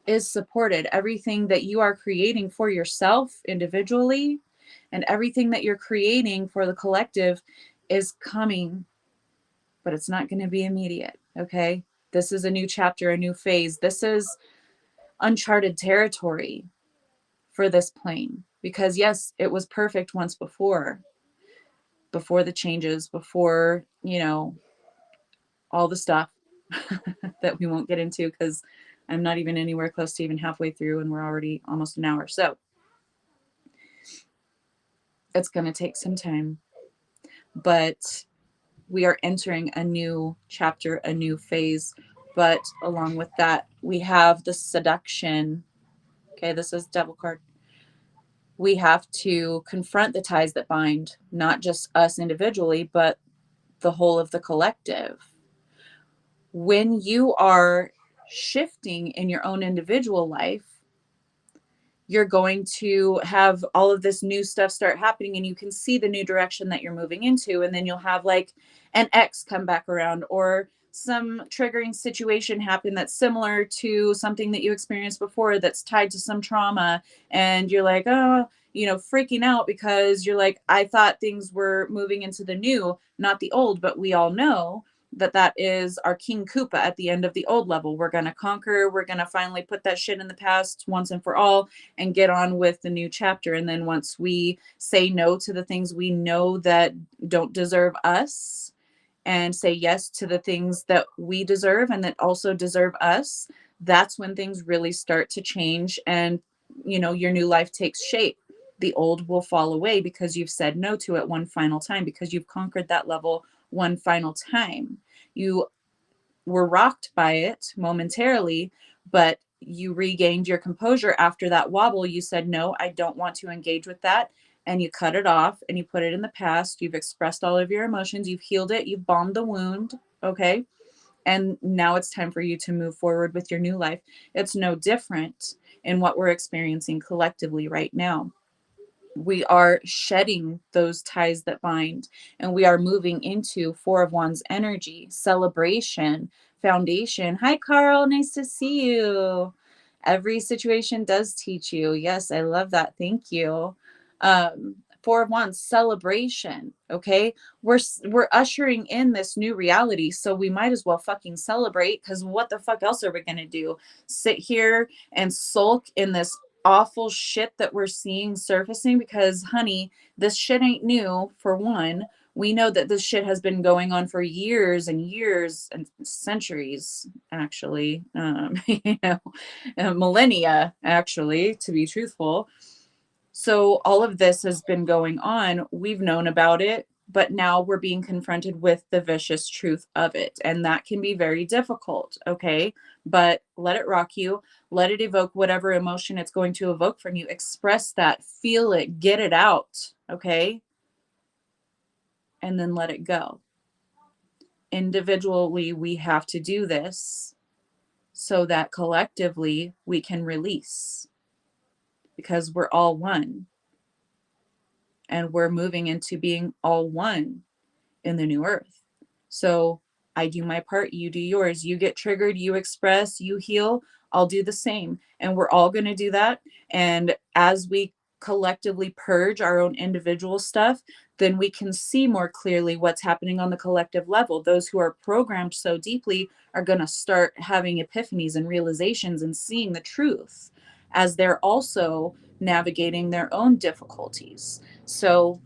A: is supported. Everything that you are creating for yourself individually and everything that you're creating for the collective is coming, but it's not going to be immediate. Okay. This is a new chapter, a new phase. This is uncharted territory for this plane, because yes, it was perfect once before the changes, before all the stuff that we won't get into, because I'm not even anywhere close to even halfway through and we're already almost an hour. So it's going to take some time, but we are entering a new chapter, a new phase. But along with that, we have the seduction. Okay, this is devil card. We have to confront the ties that bind, not just us individually, but the whole of the collective. When you are shifting in your own individual life, you're going to have all of this new stuff start happening and you can see the new direction that you're moving into. And then you'll have like an ex come back around or some triggering situation happen that's similar to something that you experienced before that's tied to some trauma. And you're like, oh, freaking out because you're like, I thought things were moving into the new, not the old. But we all know that that is our King Koopa at the end of the old level. We're going to conquer. We're going to finally put that shit in the past once and for all and get on with the new chapter. And then once we say no to the things we know that don't deserve us and say yes to the things that we deserve and that also deserve us, that's when things really start to change and your new life takes shape. The old will fall away because you've said no to it one final time, because you've conquered that level one final time. You were rocked by it momentarily, but you regained your composure after that wobble. You said, no, I don't want to engage with that. And you cut it off and you put it in the past. You've expressed all of your emotions. You've healed it. You've bombed the wound. Okay. And now it's time for you to move forward with your new life. It's no different in what we're experiencing collectively right now. We are shedding those ties that bind and we are moving into Four of Wands energy, celebration, foundation. Hi, Carl. Nice to see you. Every situation does teach you. Yes, I love that. Thank you. Four of Wands, celebration. Okay, we're ushering in this new reality, so we might as well fucking celebrate, because what the fuck else are we gonna do? Sit here and sulk in this awful shit that we're seeing surfacing? Because honey, this shit ain't new. For one, we know that this shit has been going on for years and years and centuries, actually. Millennia, actually, to be truthful. So all of this has been going on. We've known about it, but now we're being confronted with the vicious truth of it. And that can be very difficult. Okay. But let it rock you. Let it evoke whatever emotion it's going to evoke from you. Express that, feel it, get it out. Okay. And then let it go. Individually, we have to do this so that collectively we can release, because we're all one and we're moving into being all one in the new earth. So I do my part, you do yours. You get triggered, you express, you heal, I'll do the same. And we're all going to do that. And as we collectively purge our own individual stuff, then we can see more clearly what's happening on the collective level. Those who are programmed so deeply are going to start having epiphanies and realizations and seeing the truth as they're also navigating their own difficulties. So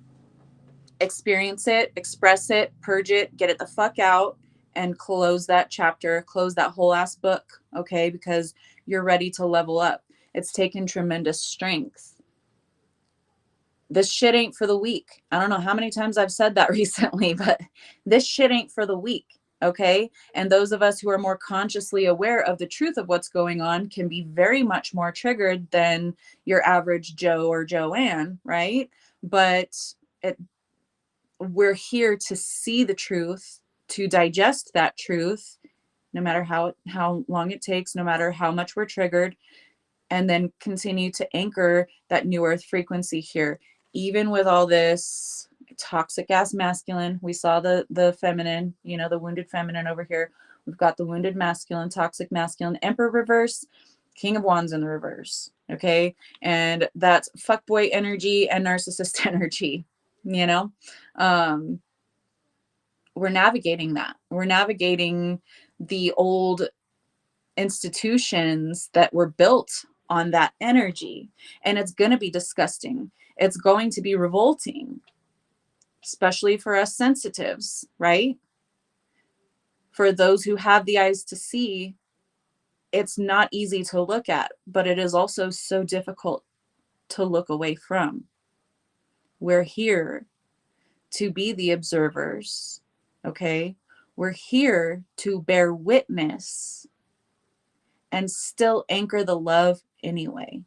A: experience it, express it, purge it, get it the fuck out, and close that chapter, close that whole ass book, okay? Because you're ready to level up. It's taken tremendous strength. This shit ain't for the weak. I don't know how many times I've said that recently, but this shit ain't for the weak, okay? And those of us who are more consciously aware of the truth of what's going on can be very much more triggered than your average Joe or Joanne, right? But it we're here to see the truth, to digest that truth, no matter how long it takes, no matter how much we're triggered, and then continue to anchor that new earth frequency here. Even with all this toxic ass masculine, we saw the feminine, the wounded feminine over here. We've got the wounded masculine, toxic masculine, Emperor reverse, King of Wands in the reverse. Okay. And that's fuckboy energy and narcissist energy, you know? Um, we're navigating that. We're navigating the old institutions that were built on that energy. And it's going to be disgusting. It's going to be revolting, especially for us sensitives, right? For those who have the eyes to see, it's not easy to look at, but it is also so difficult to look away from. We're here to be the observers, Okay? We're here to bear witness and still anchor the love anyway.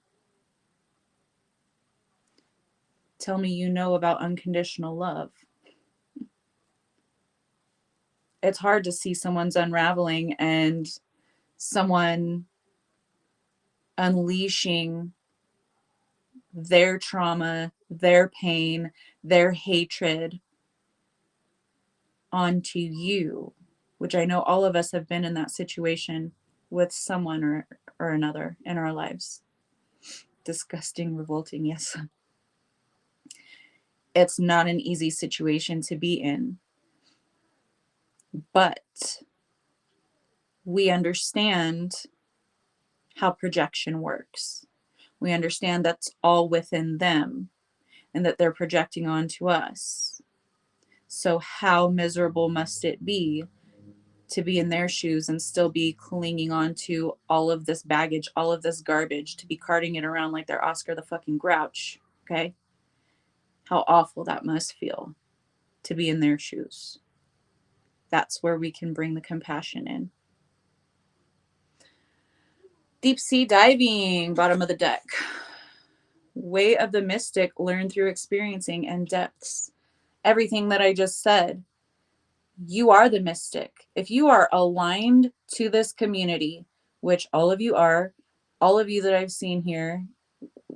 A: Tell me you know about unconditional love. It's hard to see someone's unraveling and someone unleashing their trauma, their pain, their hatred onto you, which I know all of us have been in that situation with someone or another in our lives. Disgusting, revolting, yes. It's not an easy situation to be in, but we understand how projection works. We understand that's all within them and that they're projecting onto us. So, how miserable must it be to be in their shoes and still be clinging on to all of this baggage, all of this garbage, to be carting it around like they're Oscar the fucking Grouch? Okay. How awful that must feel to be in their shoes. That's where we can bring the compassion in. Deep sea diving, bottom of the deck. Way of the mystic, learn through experiencing and depths. Everything that I just said, you are the mystic. If you are aligned to this community, which all of you are, all of you that I've seen here,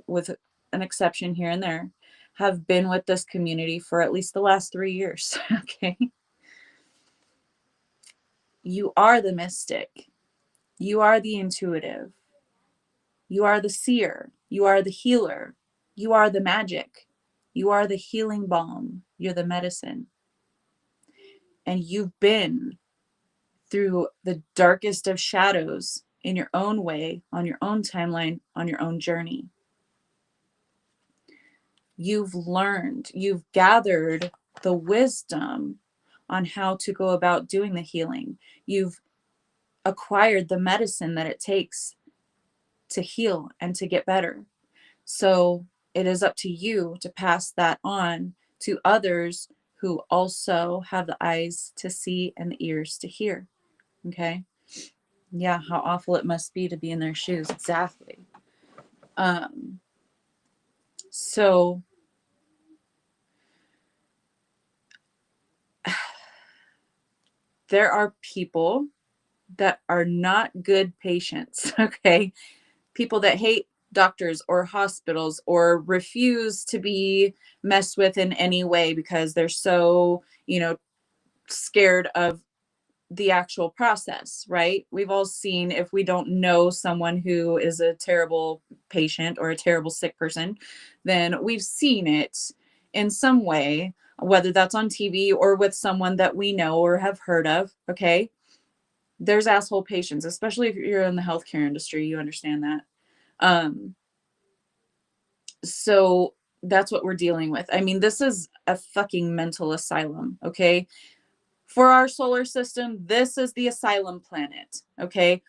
A: with an exception here and there, have been with this community for at least the last 3 years. Okay. You are the mystic. You are the intuitive. You are the seer. You are the healer. You are the magic. You are the healing balm. You're the medicine. And you've been through the darkest of shadows in your own way, on your own timeline, on your own journey. You've learned, you've gathered the wisdom on how to go about doing the healing. You've acquired the medicine that it takes to heal and to get better. So it is up to you to pass that on to others who also have the eyes to see and the ears to hear. Okay. Yeah, how awful it must be to be in their shoes. Exactly. So there are people that are not good patients. Okay. People that hate doctors or hospitals or refuse to be messed with in any way because they're so, scared of the actual process, right? We've all seen, if we don't know someone who is a terrible patient or a terrible sick person, then we've seen it in some way, whether that's on TV or with someone that we know or have heard of. Okay. There's asshole patients, especially if you're in the healthcare industry, you understand that. Um, so that's what we're dealing with. I mean, this is a fucking mental asylum. Okay. For our solar system, this is the asylum planet. Okay.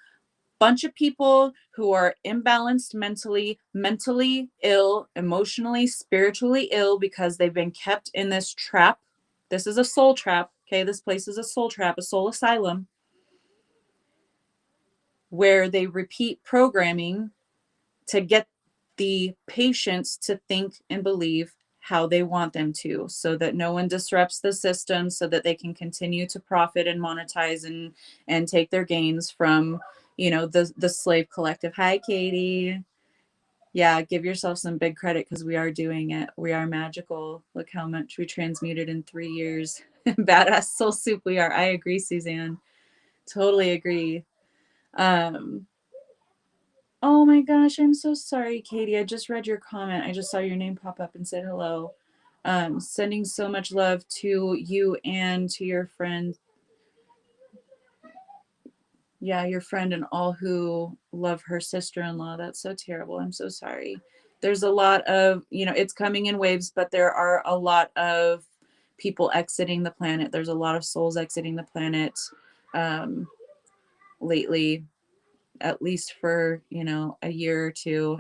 A: Bunch of people who are imbalanced mentally ill, emotionally, spiritually ill, because they've been kept in this trap. This is a soul trap. Okay. This place is a soul trap, a soul asylum, where they repeat programming to get the patients to think and believe how they want them to, so that no one disrupts the system, so that they can continue to profit and monetize and take their gains from, the slave collective. Hi, Katie. Yeah, give yourself some big credit, because we are doing it. We are magical. Look how much we transmuted in 3 years. Badass soul soup we are. I agree, Suzanne. Totally agree. um Oh my gosh, I'm so sorry, Katie. I just read your comment. I just saw your name pop up and said hello. Sending so much love to you and to your friend. Yeah, your friend and all who love her sister-in-law. That's so terrible. I'm so sorry. There's a lot of, it's coming in waves, but there are a lot of people exiting the planet. There's a lot of souls exiting the planet lately, at least for, a year or two.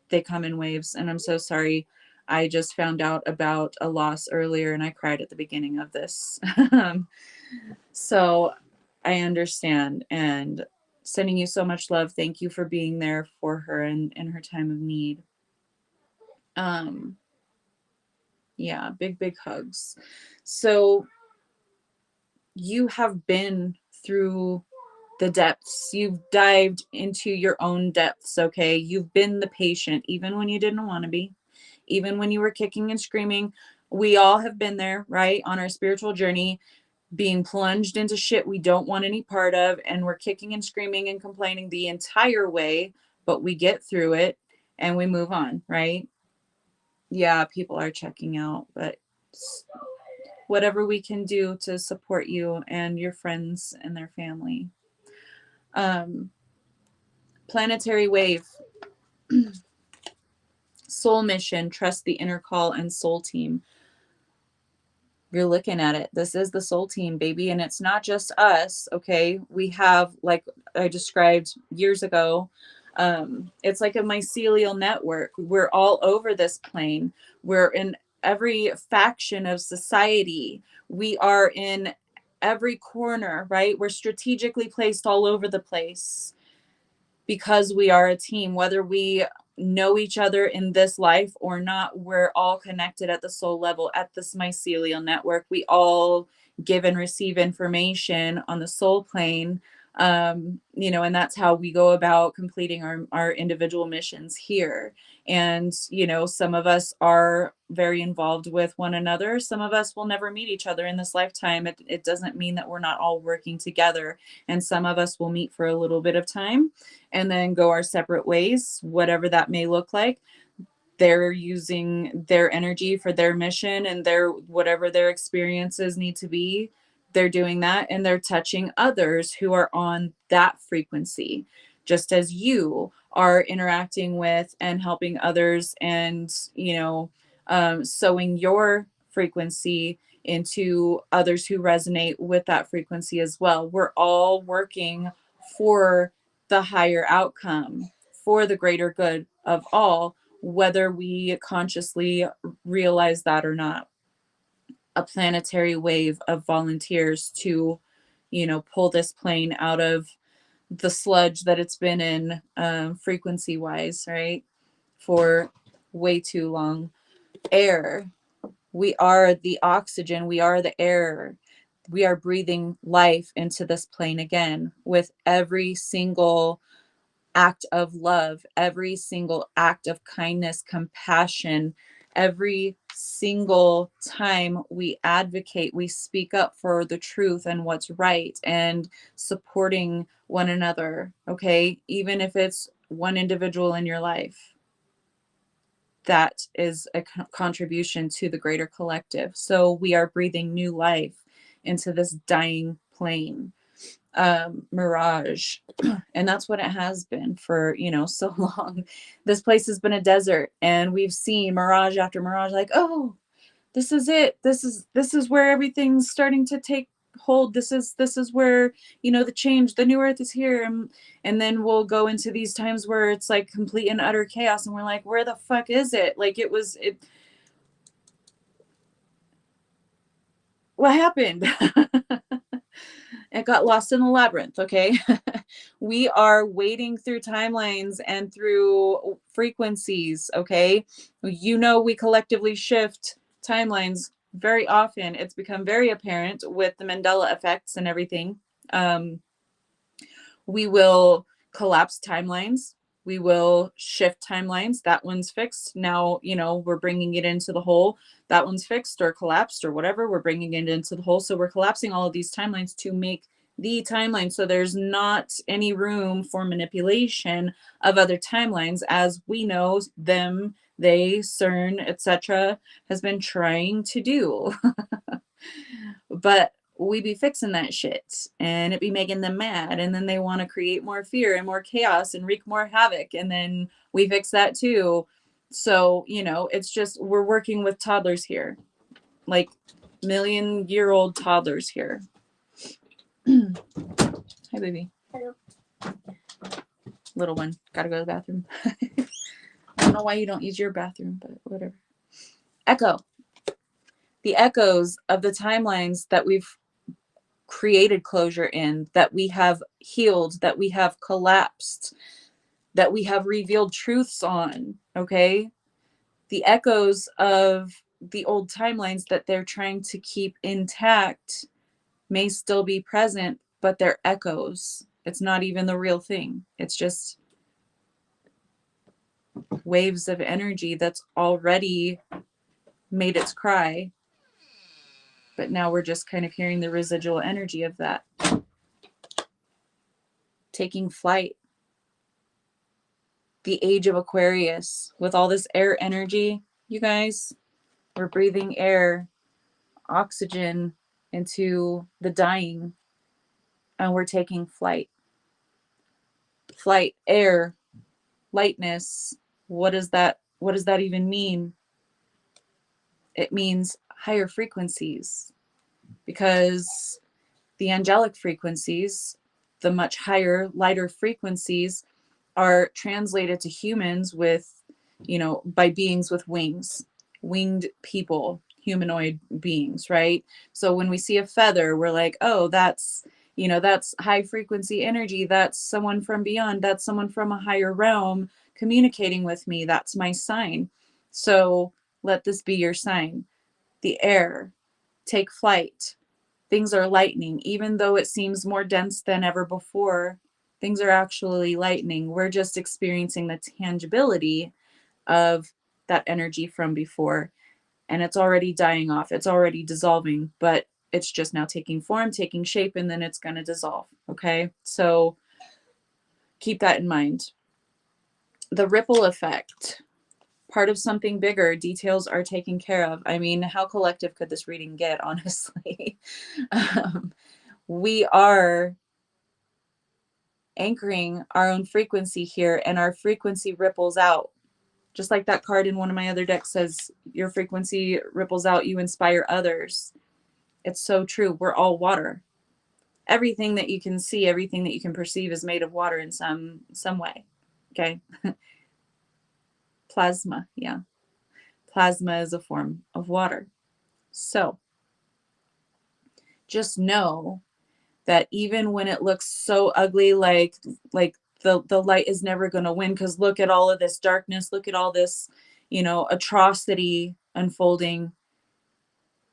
A: They come in waves, and I'm so sorry. I just found out about a loss earlier and I cried at the beginning of this. So I understand, and sending you so much love. Thank you for being there for her in her time of need. Um, yeah, big hugs. So you have been through the depths. You've dived into your own depths, okay? You've been the patient, even when you didn't want to be, even when you were kicking and screaming. We all have been there, right? On our spiritual journey, being plunged into shit we don't want any part of, and we're kicking and screaming and complaining the entire way, but we get through it and we move on, right? Yeah, people are checking out, but whatever we can do to support you and your friends and their family. Um, Planetary wave, soul mission, trust the inner call, and soul team. You're looking at it. This is the soul team, baby. And it's not just us. Okay. We have, like I described years ago, it's like a mycelial network. We're all over this plane. We're in every faction of society. We are in every corner, right? We're strategically placed all over the place because we are a team, whether we know each other in this life or not. We're all connected at the soul level, at this mycelial network. We all give and receive information on the soul plane. And that's how we go about completing our individual missions here. And some of us are very involved with one another. Some of us will never meet each other in this lifetime. It doesn't mean that we're not all working together. And some of us will meet for a little bit of time and then go our separate ways, whatever that may look like. They're using their energy for their mission and their whatever their experiences need to be. They're doing that, and they're touching others who are on that frequency, just as you are interacting with and helping others, and sowing your frequency into others who resonate with that frequency as well. We're all working for the higher outcome, for the greater good of all, whether we consciously realize that or not. A planetary wave of volunteers to, pull this plane out of the sludge that it's been in, frequency wise, right? For way too long. Air. We are the oxygen. We are the air. We are breathing life into this plane again with every single act of love, every single act of kindness, compassion, every single time we advocate, we speak up for the truth and what's right and supporting one another, okay? Even if it's one individual in your life, that is a contribution to the greater collective. So we are breathing new life into this dying plane. Mirage. And that's what it has been for, so long. This place has been a desert, and we've seen mirage after mirage, like, oh, this is it. This is where everything's starting to take hold. This is where, the change, the new earth is here. And then we'll go into these times where it's like complete and utter chaos, and we're like, where the fuck is it? Like what happened? It got lost in the labyrinth, okay? We are wading through timelines and through frequencies, okay? We collectively shift timelines very often. It's become very apparent with the Mandela effects and everything. We will collapse timelines. We will shift timelines. That one's fixed. Now, we're bringing it into the whole. That one's fixed or collapsed or whatever. We're bringing it into the whole. So we're collapsing all of these timelines to make the timeline. So there's not any room for manipulation of other timelines, as we know them, they, CERN, etc., has been trying to do. But we be fixing that shit, and it be making them mad, and then they want to create more fear and more chaos and wreak more havoc, and then we fix that too. So it's just, we're working with toddlers here, like million-year-old toddlers here. Hi, baby.
B: Hello.
A: Little one, gotta go to the bathroom. I don't know why you don't use your bathroom, but whatever. Echo. The echoes of the timelines that we've created closure in, that we have healed, that we have collapsed, that we have revealed truths on, okay? The echoes of the old timelines that they're trying to keep intact may still be present, but they're echoes. It's not even the real thing. It's just waves of energy that's already made its cry. But now we're just kind of hearing the residual energy of that. Taking flight. The age of Aquarius with all this air energy, you guys, we're breathing air, oxygen into the dying, and we're taking flight. Flight, air, lightness. What does that even mean? It means higher frequencies, because the angelic frequencies, the much higher, lighter frequencies, are translated to humans with, by beings with wings, winged people, humanoid beings, right? So when we see a feather, we're like, oh, that's high frequency energy. That's someone from beyond. That's someone from a higher realm communicating with me. That's my sign. So let this be your sign. The air, take flight. Things are lightening, even though it seems more dense than ever before. Things are actually lightening. We're just experiencing the tangibility of that energy from before, and it's already dying off. It's already dissolving, but it's just now taking form, taking shape, and then it's going to dissolve. Okay, so keep that in mind. The ripple effect, part of something bigger. Details are taken care of. I mean, how collective could this reading get, honestly? We are anchoring our own frequency here, and our frequency ripples out. Just like that card in one of my other decks says, your frequency ripples out, you inspire others. It's so true. We're all water. Everything that you can see, everything that you can perceive is made of water in some way. Okay. Plasma. Yeah. Plasma is a form of water. So just know that even when it looks so ugly, like the light is never going to win, because look at all of this darkness, look at all this, atrocity unfolding.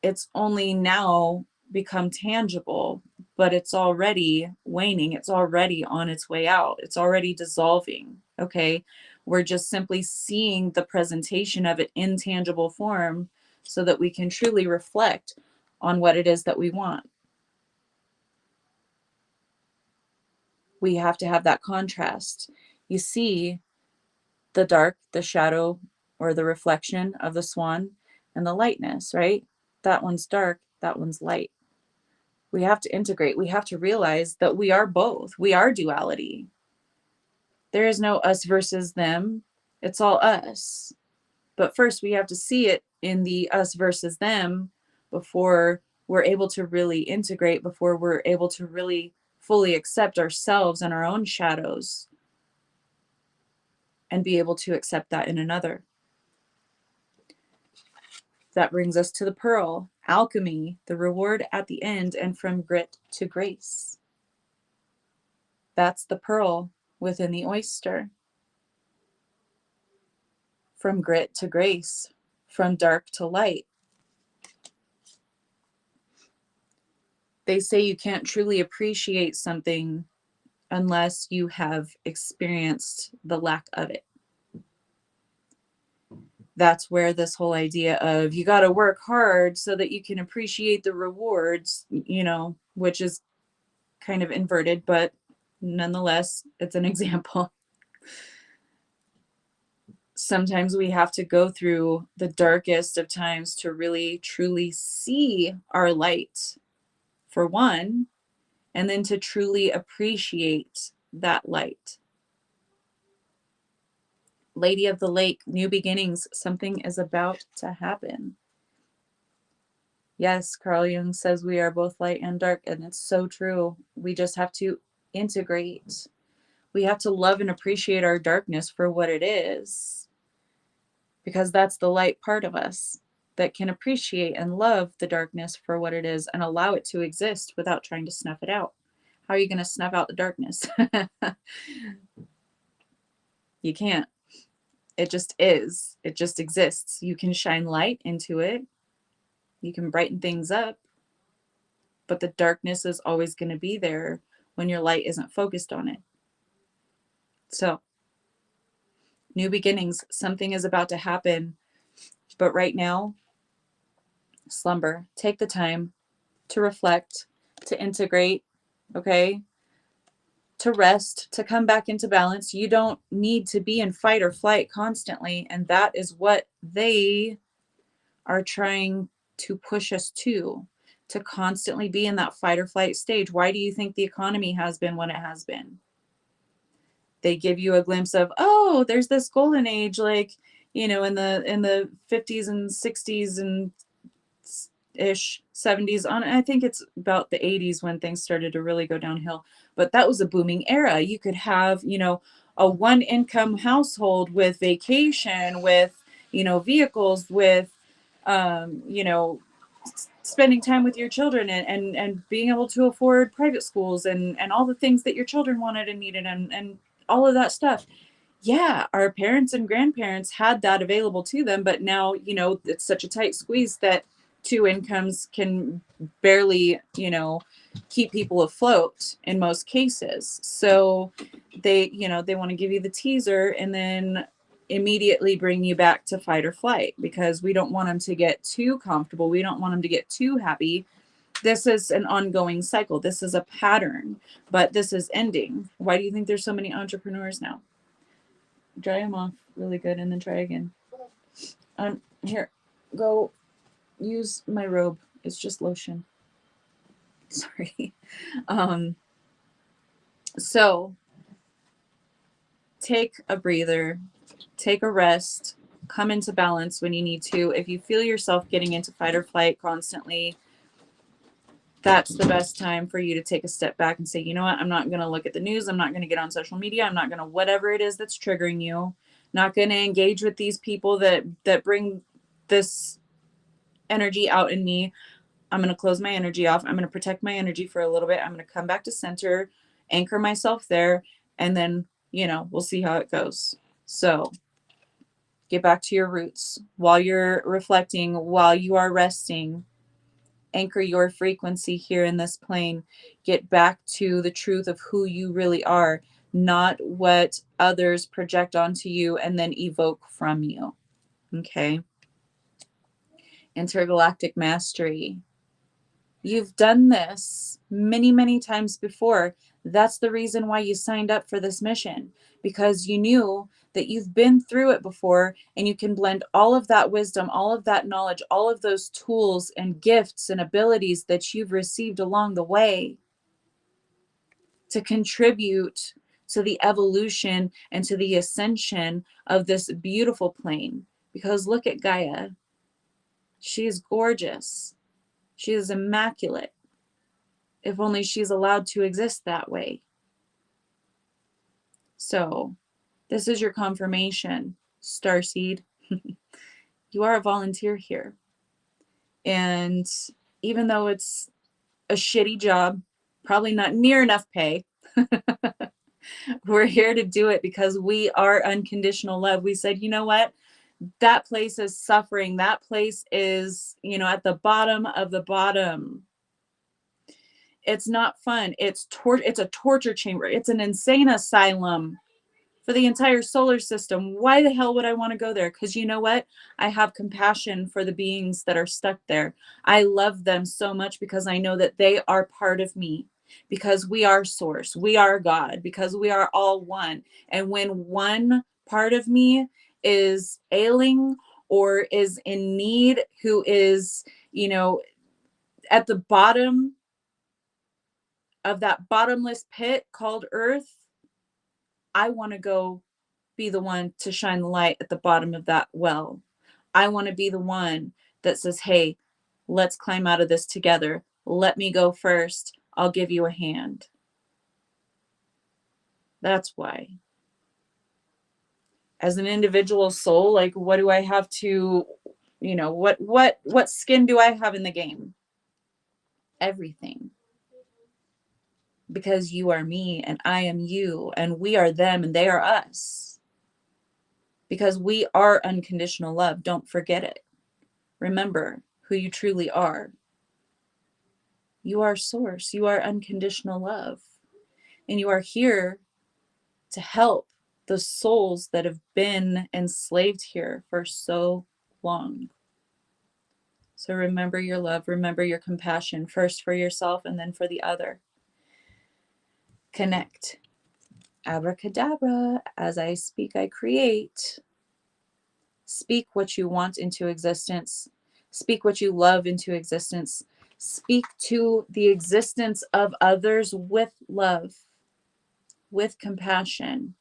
A: It's only now become tangible, but it's already waning. It's already on its way out. It's already dissolving. Okay. We're just simply seeing the presentation of it in tangible form so that we can truly reflect on what it is that we want. We have to have that contrast. You see the dark, the shadow, or the reflection of the swan, and the lightness, right? That one's dark, that one's light. We have to integrate. We have to realize that we are both. We are duality. There is no us versus them. It's all us. But first, we have to see it in the us versus them before we're able to really integrate, before we're able to really fully accept ourselves and our own shadows and be able to accept that in another. That brings us to the pearl, alchemy, the reward at the end, and from grit to grace. That's the pearl within the oyster. From grit to grace, from dark to light. They say you can't truly appreciate something unless you have experienced the lack of it. That's where this whole idea of you got to work hard so that you can appreciate the rewards, which is kind of inverted, but nonetheless, it's an example. Sometimes we have to go through the darkest of times to really truly see our light, for one, and then to truly appreciate that light. Lady of the Lake, new beginnings, something is about to happen. Yes, Carl Jung says we are both light and dark, and it's so true. We just have to integrate. We have to love and appreciate our darkness for what it is, because that's the light part of us. that can appreciate and love the darkness for what it is and allow it to exist without trying to snuff it out. How are you going to snuff out the darkness? You can't. It just is. It just exists. You can shine light into it. You can brighten things up, but the darkness is always going to be there when your light isn't focused on it. So, new beginnings, something is about to happen, but right now, slumber. Take the time to reflect, to integrate, okay? To rest, to come back into balance. You don't need to be in fight or flight constantly, and that is what they are trying to push us to constantly be in that fight or flight stage. Why do you think the economy has been what it has been? They give you a glimpse of, oh, there's this golden age, like, in the 50s and 60s and ish 70s on. I think it's about the 80s when things started to really go downhill, but that was a booming era. You could have, a one income household with vacation, with, vehicles, with, spending time with your children, and being able to afford private schools and all the things that your children wanted and needed, and all of that stuff. Yeah, our parents and grandparents had that available to them, but now, it's such a tight squeeze that two incomes can barely, keep people afloat in most cases. So they want to give you the teaser and then immediately bring you back to fight or flight, because we don't want them to get too comfortable. We don't want them to get too happy. This is an ongoing cycle. This is a pattern, but this is ending. Why do you think there's so many entrepreneurs now? Dry them off really good and then try again. Here, go use my robe. It's just lotion. Sorry. So take a breather, take a rest, come into balance when you need to. If you feel yourself getting into fight or flight constantly, that's the best time for you to take a step back and say, you know what, I'm not going to look at the news. I'm not going to get on social media. I'm not going to, whatever it is that's triggering you, not going to engage with these people that bring this energy out in me. I'm going to close my energy off. I'm going to protect my energy for a little bit. I'm going to come back to center, anchor myself there, and then, we'll see how it goes. So get back to your roots while you're reflecting, while you are resting. Anchor your frequency here in this plane. Get back to the truth of who you really are, not what others project onto you and then evoke from you. Okay. Intergalactic mastery. You've done this many, many times before. That's the reason why you signed up for this mission, because you knew that you've been through it before and you can blend all of that wisdom, all of that knowledge, all of those tools and gifts and abilities that you've received along the way to contribute to the evolution and to the ascension of this beautiful plane. Because look at Gaia. She is gorgeous. She is immaculate. If only she's allowed to exist that way. So this is your confirmation, Starseed. You are a volunteer here. And even though it's a shitty job, probably not near enough pay, we're here to do it because we are unconditional love. We said, you know what? That place is suffering. That place is, at the bottom of the bottom. It's not fun. It's a torture chamber. It's an insane asylum for the entire solar system. Why the hell would I want to go there? Because you know what? I have compassion for the beings that are stuck there. I love them so much because I know that they are part of me, because we are source, we are God, because we are all one. And when one part of me is ailing or is in need, who is, at the bottom of that bottomless pit called Earth, I want to go be the one to shine the light at the bottom of that well. I want to be the one that says, hey, let's climb out of this together. Let me go first. I'll give you a hand. That's why. As an individual soul, like, what do I have to you know, what skin do I have in the game? Everything. Because you are me and I am you and we are them and they are us. Because we are unconditional love. Don't forget it. Remember who you truly are. You are source. You are unconditional love. And you are here to help the souls that have been enslaved here for so long. So remember your love, remember your compassion, first for yourself and then for the other. Connect. Abracadabra. As I speak, I create. Speak what you want into existence. Speak what you love into existence. Speak to the existence of others with love, with compassion,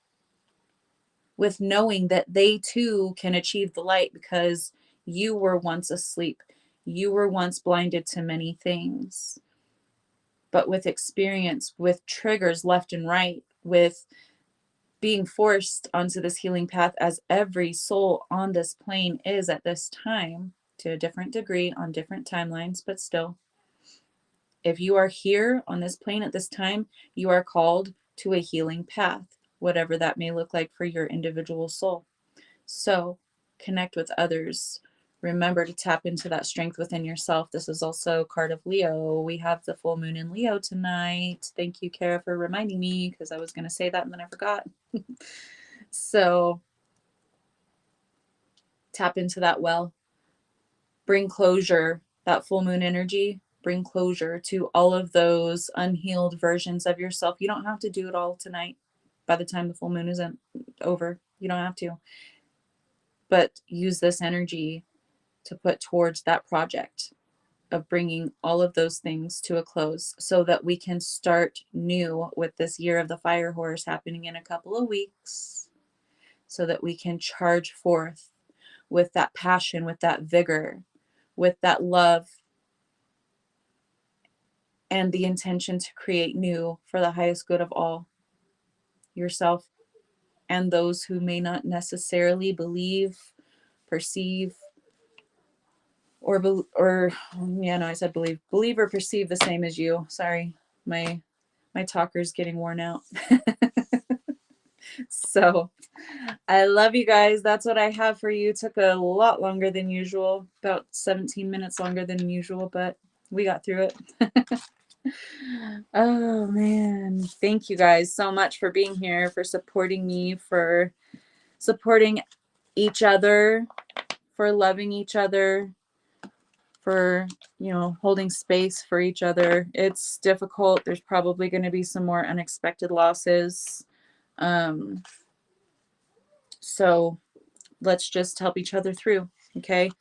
A: with knowing that they too can achieve the light because you were once asleep. You were once blinded to many things. But with experience, with triggers left and right, with being forced onto this healing path, as every soul on this plane is at this time, to a different degree on different timelines, but still, if you are here on this plane at this time, you are called to a healing path, whatever that may look like for your individual soul. So connect with others. Remember to tap into that strength within yourself. This is also a card of Leo. We have the full moon in Leo tonight. Thank you, Kara, for reminding me, because I was going to say that and then I forgot. So tap into that well. Bring closure, that full moon energy. Bring closure to all of those unhealed versions of yourself. You don't have to do it all tonight. By the time the full moon isn't over, you don't have to. But use this energy to put towards that project of bringing all of those things to a close so that we can start new with this year of the fire horse happening in a couple of weeks, so that we can charge forth with that passion, with that vigor, with that love, and the intention to create new for the highest good of all, yourself and those who may not necessarily believe, perceive, or yeah, no, I said believe or perceive the same as you. Sorry, my talker's getting worn out. So I love you guys. That's what I have for you. Took a lot longer than usual, about 17 minutes longer than usual, but we got through it. Oh man, thank you guys so much for being here, for supporting me, for supporting each other, for loving each other, for, you know, holding space for each other. It's difficult. There's probably going to be some more unexpected losses. So let's just help each other through, okay?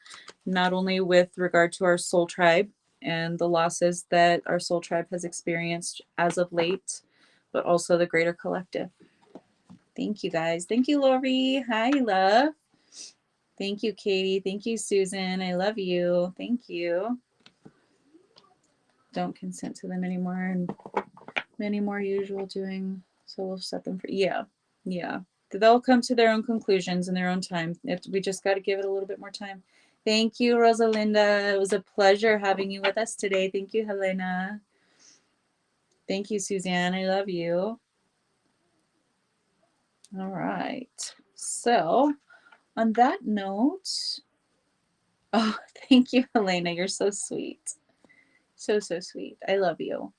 A: Not only with regard to our soul tribe and the losses that our soul tribe has experienced as of late, but also the greater collective. Thank you guys. Thank you, Lori. Hi, love. Thank you, Katie. Thank you, Susan. I love you. Thank you. Don't consent to them anymore, and many more usual doing, so we'll set them free. Yeah. They'll come to their own conclusions in their own time. We just got to give it a little bit more time. Thank you, Rosalinda. It was a pleasure having you with us today. Thank you, Helena. Thank you, Suzanne. I love you. All right. So on that note, oh, thank you, Helena. You're so sweet. So sweet. I love you.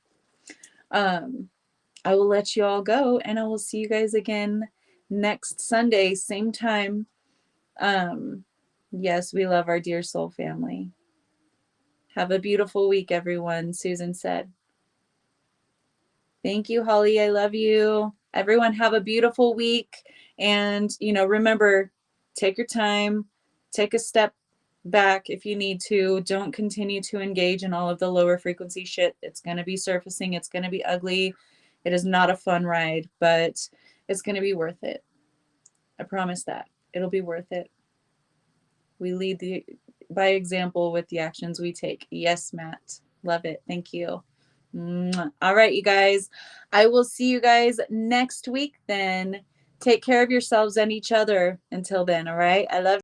A: I will let you all go, and I will see you guys again next Sunday, same time. Yes, we love our dear soul family. Have a beautiful week, everyone, Susan said. Thank you, Holly. I love you. Everyone have a beautiful week. And, you know, remember, take your time, take a step back if you need to. Don't continue to engage in all of the lower frequency shit. It's going to be surfacing. It's going to be ugly. It is not a fun ride, but it's going to be worth it. I promise that. It'll be worth it. We lead by example with the actions we take. Yes, Matt. Love it. Thank you. All right, you guys. I will see you guys next week then. Take care of yourselves and each other until then, all right? I love